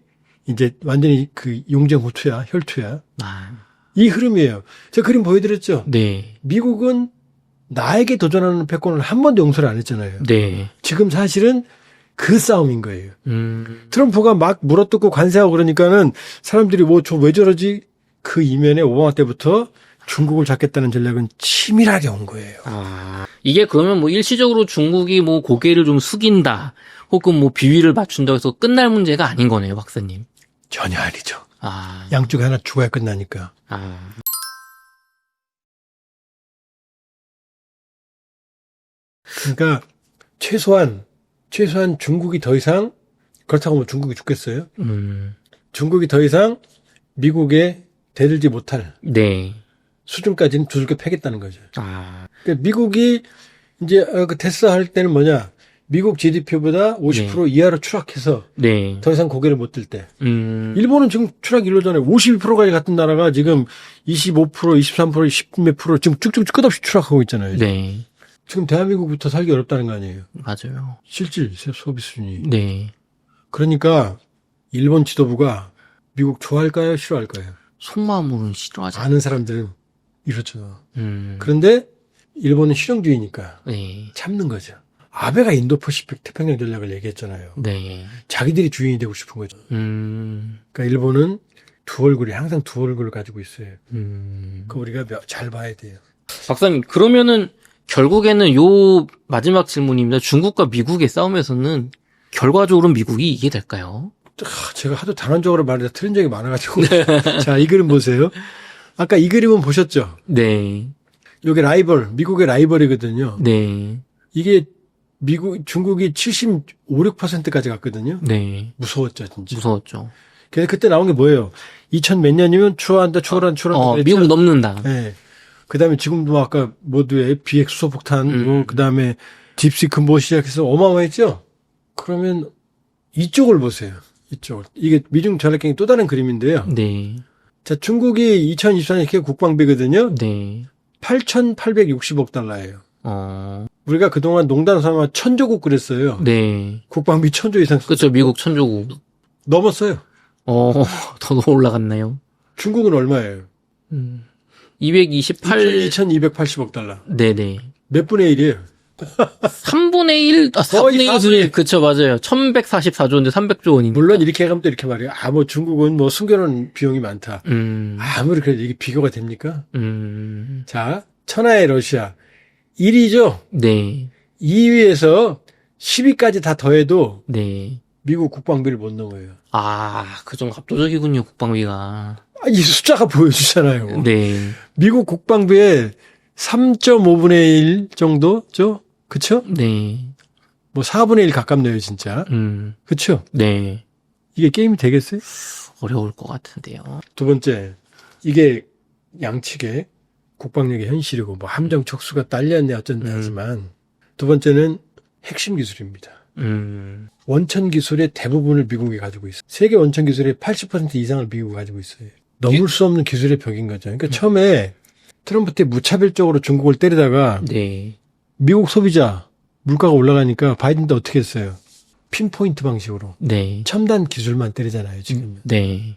S1: 이제 완전히 그 용쟁 후투야. 혈투야.
S2: 아.
S1: 이 흐름이에요. 제가 그림 보여드렸죠?
S2: 네.
S1: 미국은 나에게 도전하는 패권을 한 번도 용서를 안 했잖아요.
S2: 네.
S1: 지금 사실은 그 싸움인 거예요. 트럼프가 막 물어뜯고 관세하고 그러니까는 사람들이 뭐 저 왜 저러지? 그 이면에 오바마 때부터 중국을 잡겠다는 전략은 치밀하게 온 거예요.
S2: 아. 이게 그러면 뭐 일시적으로 중국이 뭐 고개를 좀 숙인다. 혹은 뭐 비위를 맞춘다 해서 끝날 문제가 아닌 거네요, 박사님.
S1: 전혀 아니죠.
S2: 아.
S1: 양쪽에 하나 죽어야 끝나니까.
S2: 아.
S1: 그러니까 최소한 중국이 더 이상 그렇다고 뭐 중국이 죽겠어요? 중국이 더 이상 미국에 대들지 못할
S2: 네.
S1: 수준까지는 두들겨 패겠다는 거죠.
S2: 아.
S1: 그러니까 미국이 이제 그 테스라 할 때는 뭐냐? 미국 GDP보다 50% 이하로 추락해서
S2: 네.
S1: 더 이상 고개를 못 들 때. 일본은 지금 추락 일로전에 52%까지 같은 나라가 지금 25%, 23%, 10몇 프로 지금 쭉쭉 끝없이 추락하고 있잖아요.
S2: 네.
S1: 지금 대한민국부터 살기 어렵다는 거 아니에요.
S2: 맞아요.
S1: 실질 소비 수준이.
S2: 네.
S1: 그러니까 일본 지도부가 미국 좋아할까요? 싫어할까요?
S2: 속마음으로는 싫어하지.
S1: 아는 사람들은 이렇죠. 그런데 일본은 실용주의니까
S2: 네.
S1: 참는 거죠. 아베가 인도퍼시픽 태평양 전략을 얘기했잖아요.
S2: 네.
S1: 자기들이 주인이 되고 싶은 거죠. 그러니까 일본은 항상 두 얼굴을 가지고 있어요. 그 우리가 잘 봐야 돼요.
S2: 박사님, 그러면은 결국에는 요 마지막 질문입니다. 중국과 미국의 싸움에서는 결과적으로 미국이 이기게 될까요?
S1: 제가 하도 단언적으로 말해서 틀린 적이 많아가지고. 자, 이 그림 보세요. 아까 이 그림은 보셨죠?
S2: 네.
S1: 이게 미국의 라이벌이거든요.
S2: 네.
S1: 이게 중국이 75, 6%까지 갔거든요.
S2: 네.
S1: 무서웠죠, 진짜.
S2: 무서웠죠.
S1: 그래서 그때 나온 게 뭐예요? 2000 몇 년이면 추월한다.
S2: 미국 넘는다.
S1: 네. 그 다음에 지금도 뭐 아까 모두의 비핵 수소폭탄, 그 다음에 딥시크 뭐 시작해서 어마어마했죠? 그러면 이쪽을 보세요. 이쪽을. 이게 미중 전략경이 또 다른 그림인데요.
S2: 네.
S1: 자, 중국이 2024년 국방비거든요.
S2: 네.
S1: 8,860억 달러예요. 우리가 그동안 농담 삼아 천조국 그랬어요.
S2: 네.
S1: 국방비 1,000조 이상.
S2: 그렇죠. 미국 천조국.
S1: 넘었어요.
S2: 더 올라갔나요?
S1: 중국은 얼마예요? 2,280억 달러.
S2: 네네.
S1: 몇 분의 1이에요?
S2: 3분의 1, 4분의 1, 그쵸, 맞아요. 1144조인데 300조 원인데.
S1: 물론 이렇게 하면 또 이렇게 말해요. 뭐 중국은 뭐 숨겨놓은 비용이 많다. 아무리 그래도 이게 비교가 됩니까? 자, 천하의 러시아. 1위죠?
S2: 네.
S1: 2위에서 10위까지 다 더해도.
S2: 네.
S1: 미국 국방비를 못 넘어요.
S2: 그 정도 압도적이군요, 국방비가.
S1: 이 숫자가 보여주잖아요.
S2: 네.
S1: 미국 국방비의 3.5분의 1 정도죠? 그쵸?
S2: 네.
S1: 뭐 4분의 1 가깝네요, 진짜. 그쵸?
S2: 네.
S1: 이게 게임이 되겠어요?
S2: 어려울 것 같은데요.
S1: 두 번째, 이게 양측의 국방력의 현실이고, 뭐 함정 척수가 딸렸네 어쩐다 하지만, 두 번째는 핵심 기술입니다. 원천 기술의 대부분을 미국이 가지고 있어요. 세계 원천 기술의 80% 이상을 미국이 가지고 있어요. 넘을 수 없는 기술의 벽인 거죠. 그러니까 처음에 트럼프 때 무차별적으로 중국을 때리다가
S2: 네.
S1: 미국 소비자 물가가 올라가니까 바이든 때 어떻게 했어요? 핀포인트 방식으로
S2: 네.
S1: 첨단 기술만 때리잖아요, 지금.
S2: 네.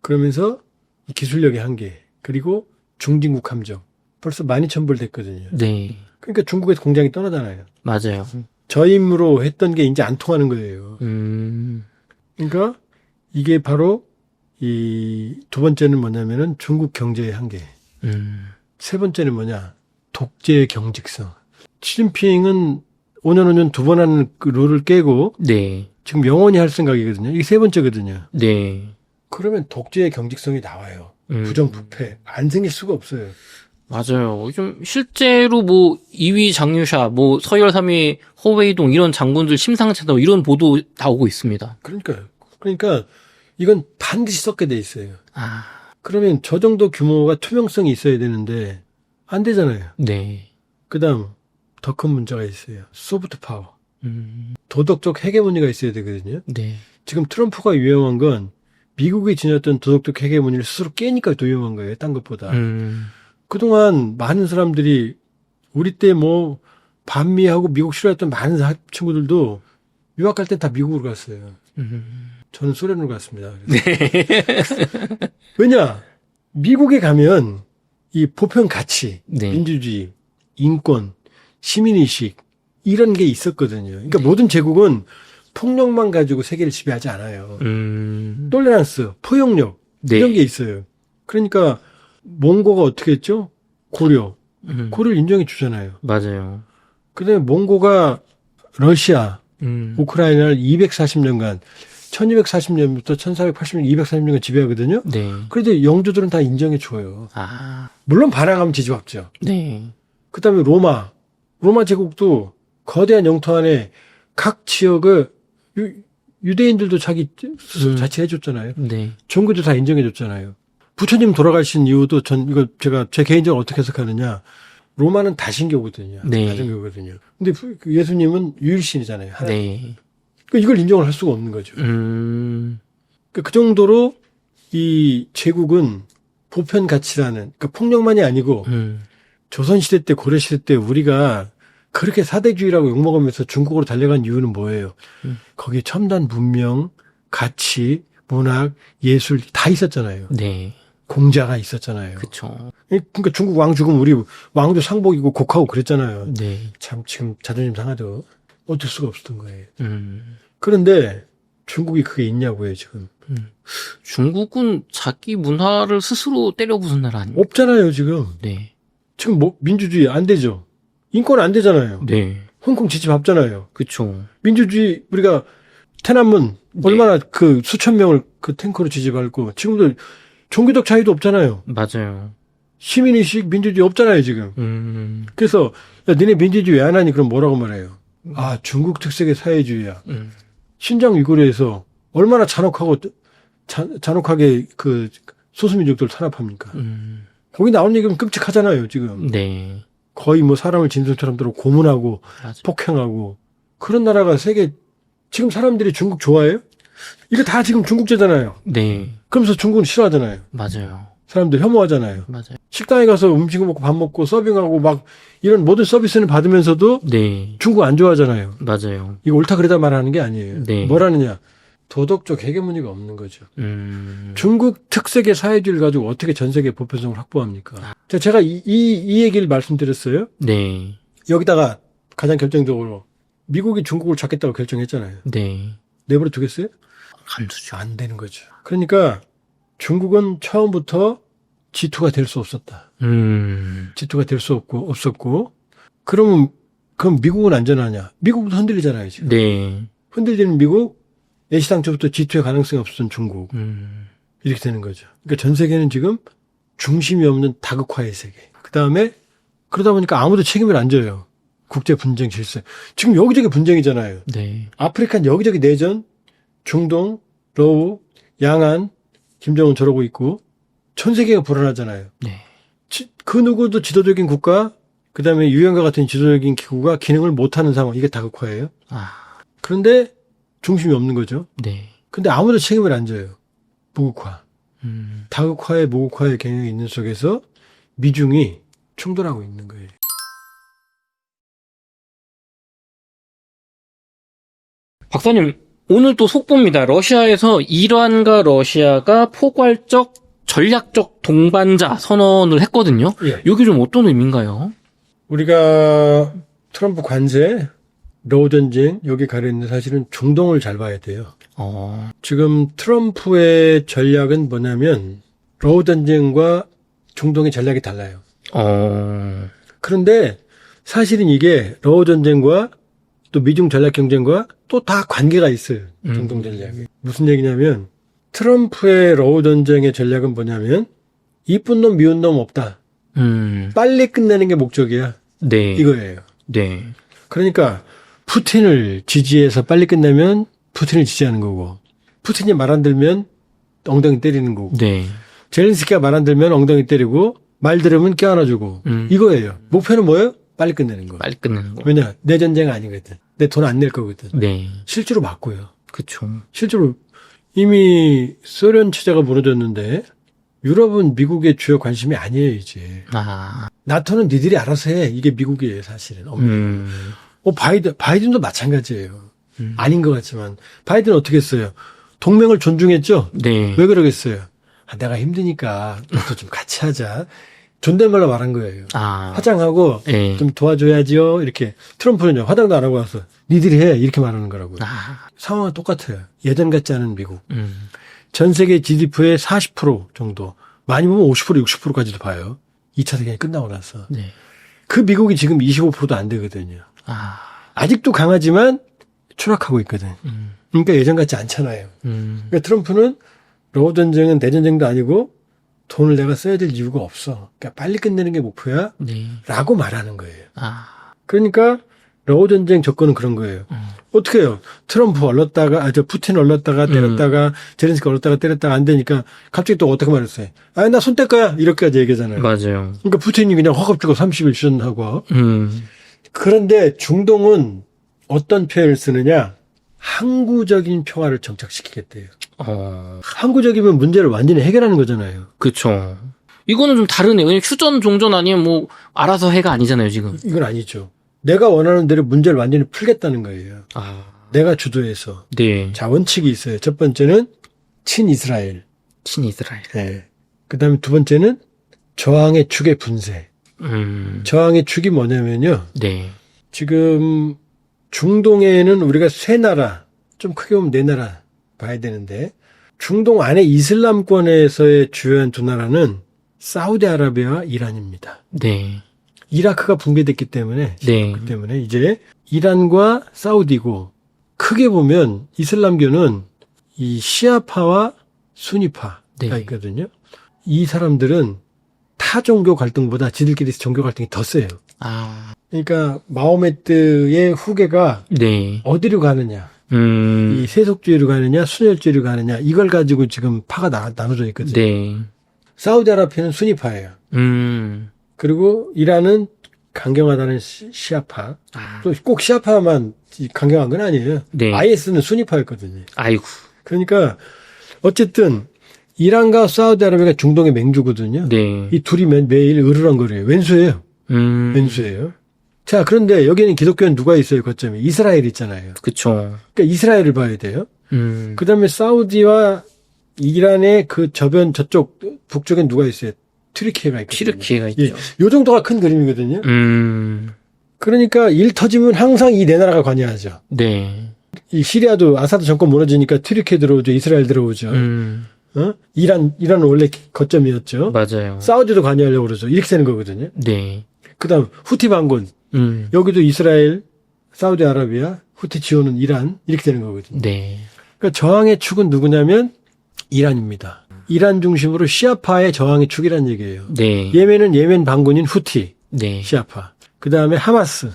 S1: 그러면서 이 기술력의 한계, 그리고 중진국 함정. 벌써 12,000불 됐거든요.
S2: 네.
S1: 그러니까 중국에서 공장이 떠나잖아요.
S2: 맞아요.
S1: 저임으로 했던 게 이제 안 통하는 거예요. 그러니까 이게 바로 이 두 번째는 뭐냐면은 중국 경제의 한계. 세 번째는 뭐냐? 독재의 경직성. 시진핑은 5년 두 번 하는 그 룰을 깨고
S2: 네.
S1: 지금 영원히 할 생각이거든요. 이게 세 번째거든요.
S2: 네.
S1: 그러면 독재의 경직성이 나와요. 부정부패. 안 생길 수가 없어요.
S2: 맞아요. 좀 실제로 뭐 2위 장유샤, 뭐 서열 3위 허웨이동 이런 장군들 심상찮다 이런 보도 나오고 있습니다.
S1: 그러니까 이건 반드시 썩게 돼 있어요.
S2: 아,
S1: 그러면 저 정도 규모가 투명성이 있어야 되는데 안 되잖아요.
S2: 네.
S1: 그다음 더 큰 문제가 있어요. 소프트 파워. 도덕적 헤게모니가 있어야 되거든요.
S2: 네.
S1: 지금 트럼프가 위험한 건 미국이 지녔던 도덕적 헤게모니를 스스로 깨니까 더 위험한 거예요. 딴 것보다. 그동안 많은 사람들이 우리 때 뭐 반미하고 미국 싫어했던 많은 친구들도 유학 갈 때 다 미국으로 갔어요. 저는 소련으로 갔습니다.
S2: 네.
S1: 왜냐? 미국에 가면 이 보편 가치,
S2: 네.
S1: 민주주의, 인권, 시민의식 이런 게 있었거든요. 그러니까 모든 제국은 폭력만 가지고 세계를 지배하지 않아요. 톨레란스, 포용력
S2: 네.
S1: 이런 게 있어요. 그러니까 몽고가 어떻게 했죠? 고려를 인정해 주잖아요.
S2: 맞아요.
S1: 그다음에 몽고가 러시아, 우크라이나를 240년간 1240년부터 1480년 240년간 지배하거든요.
S2: 네.
S1: 그런데 영주들은 다 인정해 줘요.
S2: 아,
S1: 물론 반항하면 지지박죠.
S2: 네.
S1: 그다음에 로마 제국도 거대한 영토 안에 각 지역을 유대인들도 자기 스스로 자치해 줬잖아요.
S2: 네.
S1: 종교도 다 인정해 줬잖아요. 부처님 돌아가신 이유도 이거 제가 제 개인적으로 어떻게 해석하느냐. 로마는 다신교거든요.
S2: 네.
S1: 다신교거든요. 근데 그 예수님은 유일신이잖아요. 하나님.
S2: 네.
S1: 그러니까 이걸 인정을 할 수가 없는 거죠. 그러니까 그 정도로 이 제국은 보편 가치라는, 그러니까 폭력만이 아니고 조선시대 때, 고려시대 때 우리가 그렇게 사대주의라고 욕먹으면서 중국으로 달려간 이유는 뭐예요? 거기에 첨단 문명, 가치, 문학, 예술 다 있었잖아요.
S2: 네.
S1: 공자가 있었잖아요.
S2: 그쵸.
S1: 그러니까 중국 왕 죽으면 우리 왕도 상복이고 곡하고 그랬잖아요.
S2: 네.
S1: 참 지금 자존심 상하죠. 어쩔 수가 없었던 거예요. 그런데 중국이 그게 있냐고요, 지금.
S2: 중국은 자기 문화를 스스로 때려 부순 나라 아닙니까?
S1: 없잖아요, 지금.
S2: 네.
S1: 지금 뭐 민주주의 안 되죠. 인권 안 되잖아요.
S2: 네.
S1: 홍콩 지지밟잖아요.
S2: 그쵸.
S1: 민주주의 우리가 태남문 얼마나 그 수천 명을 그 탱커로 지지밟고 지금도 종교적 차이도 없잖아요.
S2: 맞아요.
S1: 시민의식 민주주의 없잖아요, 지금. 그래서 야, 니네 민주주의 왜 안 하니? 그럼 뭐라고 말해요? 아, 중국 특색의 사회주의야. 신장 위구르에서 얼마나 잔혹하게 그 소수민족들 탄압합니까? 거기 나온 얘기는 끔찍하잖아요, 지금.
S2: 네.
S1: 거의 뭐 사람을 짐승처럼 들어 고문하고
S2: 맞아.
S1: 폭행하고 그런 나라가 지금 사람들이 중국 좋아해요? 이거 다 지금 중국제잖아요.
S2: 네.
S1: 그러면서 중국은 싫어하잖아요.
S2: 맞아요.
S1: 사람들 혐오하잖아요.
S2: 맞아요.
S1: 식당에 가서 음식을 먹고 밥 먹고 서빙하고 막 이런 모든 서비스는 받으면서도
S2: 네.
S1: 중국 안 좋아하잖아요.
S2: 맞아요.
S1: 이거 옳다 그러다 말하는 게 아니에요.
S2: 네.
S1: 뭐라느냐. 도덕적 헤게모니가 없는 거죠. 중국 특색의 사회주의를 가지고 어떻게 전 세계 보편성을 확보합니까? 제가 이 얘기를 말씀드렸어요.
S2: 네.
S1: 여기다가 가장 결정적으로 미국이 중국을 잡겠다고 결정했잖아요.
S2: 네.
S1: 내버려 두겠어요?
S2: 안 두죠.
S1: 안 되는 거죠. 그러니까 중국은 처음부터 G2가 될 수 없었다. G2가 될 수 없었고 그럼 미국은 안전하냐? 미국도 흔들리잖아요, 지금.
S2: 네.
S1: 흔들리는 미국, 애시당초부터 G2의 가능성이 없었던 중국. 이렇게 되는 거죠. 그러니까 전 세계는 지금 중심이 없는 다극화의 세계. 그다음에 그러다 보니까 아무도 책임을 안 져요. 국제 분쟁 질서. 지금 여기저기 분쟁이잖아요.
S2: 네.
S1: 아프리카 여기저기 내전, 중동, 러우, 양안, 김정은 저러고 있고 전 세계가 불안하잖아요.
S2: 네.
S1: 그 누구도 지도적인 국가 그다음에 유엔과 같은 지도적인 기구가 기능을 못하는 상황. 이게 다극화예요.
S2: 아,
S1: 그런데 중심이 없는 거죠.
S2: 네.
S1: 근데 아무도 책임을 안 져요. 무극화.
S2: 음.
S1: 다극화의 무극화의 경향이 있는 속에서 미중이 충돌하고 있는 거예요.
S2: 박사님, 오늘 또 속보입니다. 러시아에서 이란과 러시아가 포괄적 전략적 동반자 선언을 했거든요.
S1: 예.
S2: 이게 좀 어떤 의미인가요?
S1: 우리가 트럼프 관세, 러우 전쟁 여기 가려있는 사실은 중동을 잘 봐야 돼요. 지금 트럼프의 전략은 뭐냐면 러우 전쟁과 중동의 전략이 달라요. 그런데 사실은 이게 러우 전쟁과 또 미중 전략 경쟁과 또 다 관계가 있어요. 중동 전략이. 무슨 얘기냐면 트럼프의 러우 전쟁의 전략은 뭐냐면 이쁜 놈 미운 놈 없다. 빨리 끝내는 게 목적이야.
S2: 네.
S1: 이거예요.
S2: 네.
S1: 그러니까 푸틴을 지지해서 빨리 끝내면 푸틴을 지지하는 거고 푸틴이 말 안 들면 엉덩이 때리는 거고
S2: 네.
S1: 젤렌스키가 말 안 들면 엉덩이 때리고 말 들으면 껴안아주고 이거예요. 목표는 뭐예요? 빨리 끝내는 거.
S2: 빨리 끝내는 거.
S1: 왜냐? 내 전쟁 아니거든. 내 돈 안 낼 거거든.
S2: 네.
S1: 실제로 맞고요.
S2: 그쵸.
S1: 실제로 이미 소련 체제가 무너졌는데 유럽은 미국의 주요 관심이 아니에요 이제. 나토는 니들이 알아서 해. 이게 미국이에요 사실은. 바이든도 마찬가지예요. 아닌 것 같지만 바이든은 어떻게 했어요? 동맹을 존중했죠.
S2: 네.
S1: 왜 그러겠어요? 내가 힘드니까 너도 좀 같이 하자. 존댓말로 말한 거예요. 화장하고
S2: 네.
S1: 좀 도와줘야지요. 이렇게 트럼프는요. 화장도 안 하고 와서 니들이 해. 이렇게 말하는 거라고요. 상황은 똑같아요. 예전 같지 않은 미국. 전 세계 GDP의 40% 정도. 많이 보면 50% 60%까지도 봐요. 2차 대전이 끝나고 나서.
S2: 네.
S1: 그 미국이 지금 25%도 안 되거든요. 아직도 강하지만 추락하고 있거든. 그러니까 예전 같지 않잖아요. 그러니까 트럼프는 러우 전쟁은 대전쟁도 아니고 돈을 내가 써야 될 이유가 없어. 그러니까 빨리 끝내는 게 목표야.
S2: 네.
S1: 라고 말하는 거예요. 그러니까 러우 전쟁 조건은 그런 거예요. 어떻게 해요? 트럼프 얼렀다가 푸틴 얼렀다가 때렸다가 제렌스키 얼렀다가 때렸다가 안 되니까 갑자기 또 어떻게 말했어요? 나 손 뗄 거야. 이렇게까지 얘기하잖아요.
S2: 맞아요.
S1: 그러니까 푸틴이 그냥 허겁지겁 30일 주전하고. 그런데 중동은 어떤 표현을 쓰느냐? 항구적인 평화를 정착시키겠대요. 항구적이면 문제를 완전히 해결하는 거잖아요.
S2: 그쵸. 이거는 좀 다르네요. 왜냐면 휴전, 종전 아니면 뭐, 알아서 해가 아니잖아요, 지금.
S1: 이건 아니죠. 내가 원하는 대로 문제를 완전히 풀겠다는 거예요. 내가 주도해서.
S2: 네.
S1: 자, 원칙이 있어요. 첫 번째는 친이스라엘.
S2: 친이스라엘.
S1: 네. 그 다음에 두 번째는 저항의 축의 분쇄. 저항의 축이 뭐냐면요.
S2: 네.
S1: 지금 중동에는 우리가 세 나라, 좀 크게 보면 네 나라 봐야 되는데 중동 안에 이슬람권에서의 주요한 두 나라는 사우디아라비아와 이란입니다.
S2: 네.
S1: 이라크가 붕괴됐기 때문에
S2: 네.
S1: 그 때문에 이제 이란과 사우디고 크게 보면 이슬람교는 이 시아파와 수니파가
S2: 네.
S1: 있거든요. 이 사람들은 타 종교 갈등보다 지들끼리 종교 갈등이 더 세요. 그러니까 마호메트의 후계가
S2: 네.
S1: 어디로 가느냐, 이 세속주의로 가느냐, 순혈주의로 가느냐 이걸 가지고 지금 파가 나눠져 있거든요.
S2: 네.
S1: 사우디아라비아는 수니파예요. 그리고 이란은 강경하다는 시아파. 또 꼭 시아파만 강경한 건 아니에요.
S2: 네.
S1: IS는 수니파였거든요.
S2: 아이고.
S1: 그러니까 어쨌든 이란과 사우디아라비아가 중동의 맹주거든요.
S2: 네.
S1: 이 둘이 매일 으르렁거려요. 왼수예요. 왼수예요. 자, 그런데 여기는 기독교는 누가 있어요? 거점이 이스라엘 있잖아요.
S2: 그쵸.
S1: 그러니까 이스라엘을 봐야 돼요. 그다음에 사우디와 이란의 그 저변 저쪽 북쪽엔 누가 있어요? 튀르키예가 있거든요.
S2: 튀르키예가 있죠.
S1: 예, 요 정도가 큰 그림이거든요. 그러니까 일 터지면 항상 이 네 나라가 관여하죠.
S2: 네.
S1: 이 시리아도 아사드 정권 무너지니까 튀르키예 들어오죠. 이스라엘 들어오죠. 이란은 원래 거점이었죠.
S2: 맞아요.
S1: 사우디도 관여하려고 그러죠. 이렇게 되는 거거든요.
S2: 네.
S1: 그다음 후티 반군. 여기도 이스라엘, 사우디아라비아, 후티 지원은 이란 이렇게 되는 거거든요.
S2: 네.
S1: 그러니까 저항의 축은 누구냐면 이란입니다. 이란 중심으로 시아파의 저항의 축이란 얘기예요.
S2: 네.
S1: 예멘은 예멘 반군인 후티,
S2: 네.
S1: 시아파. 그다음에 하마스,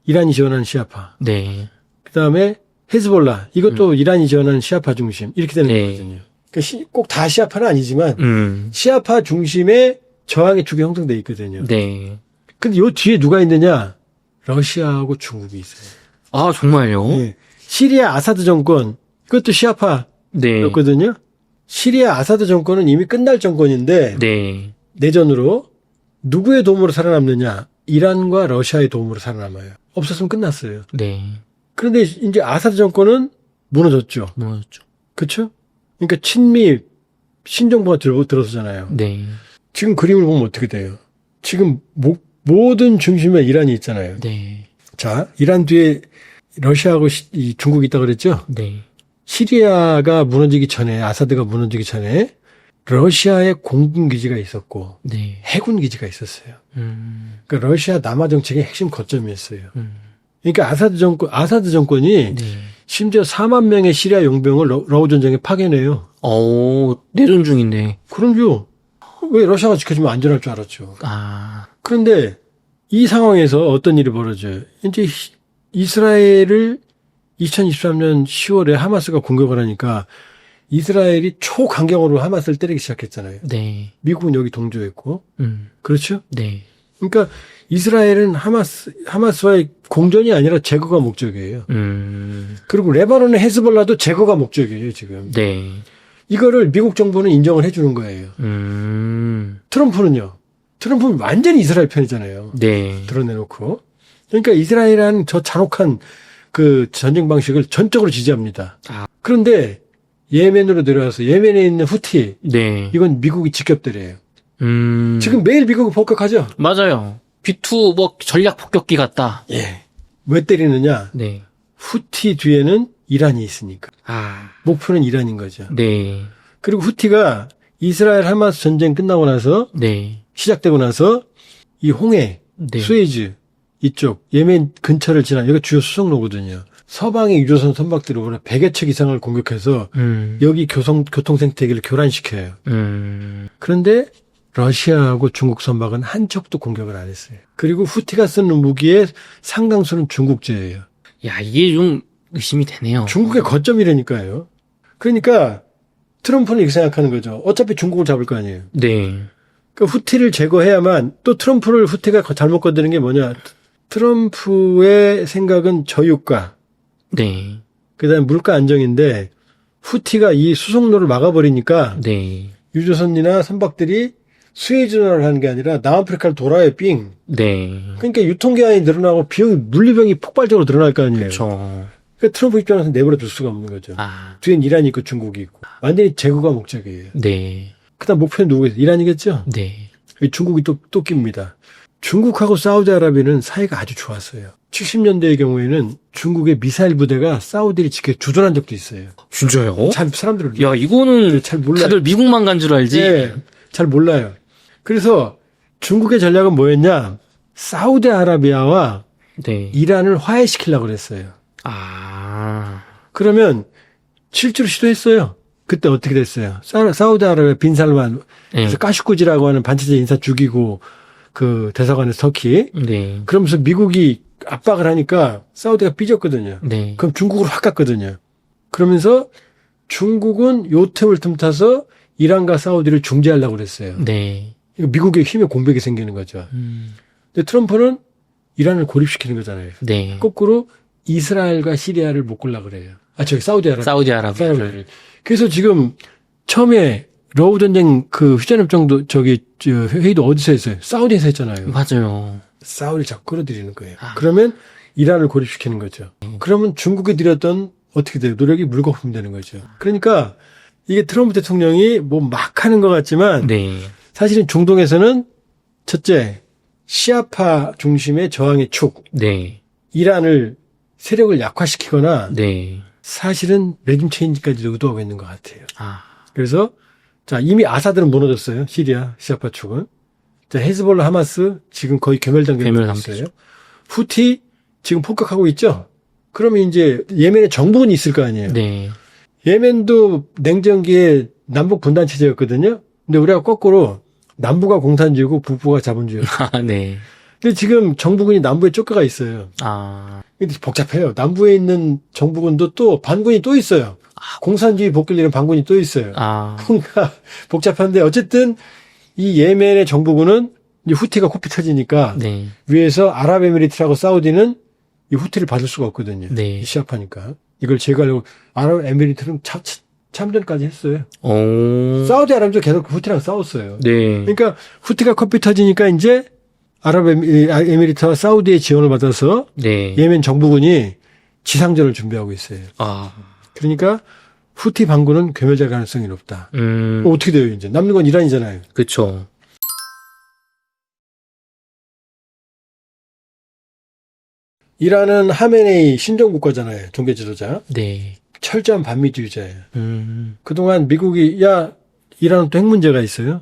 S1: 이란이 지원하는 시아파.
S2: 네.
S1: 그다음에 헤즈볼라, 이것도 이란이 지원하는 시아파 중심 이렇게 되는
S2: 네.
S1: 거거든요. 그러니까 꼭 다 시아파는 아니지만
S2: 음.
S1: 시아파 중심의 저항의 축이 형성돼 있거든요.
S2: 네.
S1: 근데 요 뒤에 누가 있느냐? 러시아하고 중국이 있어요.
S2: 아, 정말요?
S1: 예. 시리아 아사드 정권, 그것도 시아파였거든요.
S2: 네.
S1: 시리아 아사드 정권은 이미 끝날 정권인데,
S2: 네.
S1: 내전으로 누구의 도움으로 살아남느냐? 이란과 러시아의 도움으로 살아남아요. 없었으면 끝났어요.
S2: 네.
S1: 그런데 이제 아사드 정권은 무너졌죠.
S2: 뭐였죠?
S1: 그렇죠? 그러니까 친미 신정부가 들어서잖아요.
S2: 네.
S1: 지금 그림을 보면 어떻게 돼요? 지금 모든 중심에 이란이 있잖아요.
S2: 네.
S1: 자, 이란 뒤에 러시아하고 이 중국이 있다고 그랬죠?
S2: 네.
S1: 시리아가 무너지기 전에, 아사드가 무너지기 전에 러시아의 공군기지가 있었고
S2: 네.
S1: 해군 기지가 있었어요. 그러니까 러시아 남하 정책의 핵심 거점이었어요. 그러니까 아사드 정권이
S2: 네.
S1: 심지어 4만 명의 시리아 용병을 러우 전쟁에 파견해요.
S2: 내전 중인데.
S1: 그럼요. 왜 러시아가 지켜주면 안전할 줄 알았죠.
S2: 아,
S1: 그런데 이 상황에서 어떤 일이 벌어져요? 이제 이스라엘을 2023년 10월에 하마스가 공격을 하니까 이스라엘이 초강경으로 하마스를 때리기 시작했잖아요.
S2: 네.
S1: 미국은 여기 동조했고. 그렇죠?
S2: 네.
S1: 그러니까 이스라엘은 하마스와의 공전이 아니라 제거가 목적이에요. 그리고 레바논의 헤즈볼라도 제거가 목적이에요, 지금.
S2: 네.
S1: 이거를 미국 정부는 인정을 해주는 거예요. 트럼프는요. 트럼프는 완전히 이스라엘 편이잖아요.
S2: 네.
S1: 드러내놓고. 그러니까 이스라엘이라는 저 잔혹한 그 전쟁 방식을 전적으로 지지합니다.
S2: 아.
S1: 그런데 예멘으로 내려와서 예멘에 있는 후티.
S2: 네.
S1: 이건 미국이 직접들이에요. 지금 매일 미국이 폭격하죠?
S2: 맞아요. B2 뭐 전략 폭격기 같다.
S1: 예. 왜 때리느냐?
S2: 네.
S1: 후티 뒤에는 이란이 있으니까.
S2: 아.
S1: 목표는 이란인 거죠.
S2: 네.
S1: 그리고 후티가 이스라엘 하마스 전쟁 끝나고 나서
S2: 네.
S1: 시작되고 나서 이 홍해,
S2: 네.
S1: 수에즈 이쪽 예멘 근처를 지나 여기가 주요 수송로거든요. 서방의 유조선 선박들이 오늘 100여 척 이상을 공격해서 여기 교통 생태계를 교란시켜요. 그런데 러시아하고 중국 선박은 한 척도 공격을 안 했어요. 그리고 후티가 쓰는 무기의 상당수는 중국제예요.
S2: 야, 이게 좀 의심이 되네요.
S1: 중국의 거점이라니까요. 그러니까 트럼프는 이렇게 생각하는 거죠. 어차피 중국을 잡을 거 아니에요.
S2: 네.
S1: 그러니까 후티를 제거해야만 또 후티가 잘못 건드는 게 뭐냐. 트럼프의 생각은 저유가,
S2: 네.
S1: 그다음에 물가 안정인데 후티가 이 수송로를 막아버리니까
S2: 네.
S1: 유조선이나 선박들이 수에즈전을 하는 게 아니라 남아프리카를 돌아요, 삥.
S2: 네.
S1: 그러니까 유통기한이 늘어나고 물리병이 폭발적으로 늘어날 거 아니에요.
S2: 그렇죠.
S1: 그러니까 트럼프 입장에서 내버려 둘 수가 없는 거죠.
S2: 아.
S1: 뒤엔 이란이 있고 중국이 있고. 완전히 제거가 목적이에요.
S2: 네.
S1: 그다음 목표는 누구겠어요? 이란이겠죠?
S2: 네.
S1: 중국이 또 낍니다. 중국하고 사우디아라비아는 사이가 아주 좋았어요. 70년대의 경우에는 중국의 미사일 부대가 사우디를 지켜 주둔한 적도 있어요.
S2: 진짜요?
S1: 사람들은
S2: 야, 이거는
S1: 잘 몰라요.
S2: 다들 미국만 간 줄 알지?
S1: 네, 잘 몰라요. 그래서 중국의 전략은 뭐였냐? 사우디아라비아와
S2: 네.
S1: 이란을 화해시키려고 그랬어요.
S2: 아.
S1: 그러면 실제로 시도했어요. 그때 어떻게 됐어요? 사우디아라비아 빈살만
S2: 네.
S1: 그래서 까슈쿠지라고 하는 반체제 인사 죽이고 그 대사관에서 터키.
S2: 네.
S1: 그러면서 미국이 압박을 하니까 사우디가 삐졌거든요.
S2: 네.
S1: 그럼 중국으로 확 갔거든요. 그러면서 중국은 요 틈을 틈타서 이란과 사우디를 중재하려고 그랬어요.
S2: 네.
S1: 이거 미국의 힘의 공백이 생기는 거죠. 근데 트럼프는 이란을 고립시키는 거잖아요.
S2: 네.
S1: 거꾸로 이스라엘과 시리아를 묶으려고 그래요. 사우디아라비아.
S2: 사우디아라비아를.
S1: 그래서 지금 처음에 러우 전쟁 그 휴전협정도 회의도 어디서 했어요? 사우디에서 했잖아요.
S2: 맞아요.
S1: 사우디를 자꾸 끌어들이는 거예요. 그러면 이란을 고립시키는 거죠. 그러면 중국이 들였던 어떻게 돼요? 노력이 물거품 되는 거죠. 그러니까 이게 트럼프 대통령이 뭐 막 하는 것 같지만
S2: 네.
S1: 사실은 중동에서는 첫째 시아파 중심의 저항의 축,
S2: 네.
S1: 이란을 세력을 약화시키거나
S2: 네.
S1: 사실은 레짐 체인지까지도 의도하고 있는 것 같아요.
S2: 아.
S1: 그래서 자 이미 아사드는 무너졌어요. 시리아 시아파 축은. 자 헤즈볼라 하마스 지금 거의 괴멸 단계에 있어요. 후티 지금 폭격하고 있죠. 그러면 이제 예멘에 정부군이 있을 거 아니에요.
S2: 네.
S1: 예멘도 냉전기에 남북 분단 체제였거든요. 근데 우리가 거꾸로 남부가 공산주의고 북부가 자본주의였어요.
S2: 아, 네.
S1: 근데 지금 정부군이 남부에 쫓겨가 있어요.
S2: 아.
S1: 근데 복잡해요. 남부에 있는 정부군도 또 반군이 또 있어요. 공산주의 복귀리는 반군이 또 있어요.
S2: 아.
S1: 그러니까 복잡한데 어쨌든 이 예멘의 정부군은 이제 후티가 코피 터지니까
S2: 네.
S1: 위에서 아랍에미리트하고 사우디는 이 후티를 받을 수가 없거든요.
S2: 네.
S1: 시합하니까. 이걸 제거하려고 아랍에미리트는 참전까지 했어요.
S2: 오.
S1: 사우디아라비아도 계속 후티랑 싸웠어요.
S2: 네.
S1: 그러니까 후티가 코피 터지니까 이제 아랍에미리트와 사우디의 지원을 받아서
S2: 네.
S1: 예멘 정부군이 지상전을 준비하고 있어요.
S2: 아.
S1: 그러니까 후티 반군은 괴멸될 가능성이 높다. 어떻게 돼요 이제? 남는 건 이란이잖아요.
S2: 그쵸.
S1: 이란은 하메네이 신정국가잖아요. 종교 지도자.
S2: 네.
S1: 철저한 반미주의자예요. 그동안 미국이 이란은 또 핵 문제가 있어요.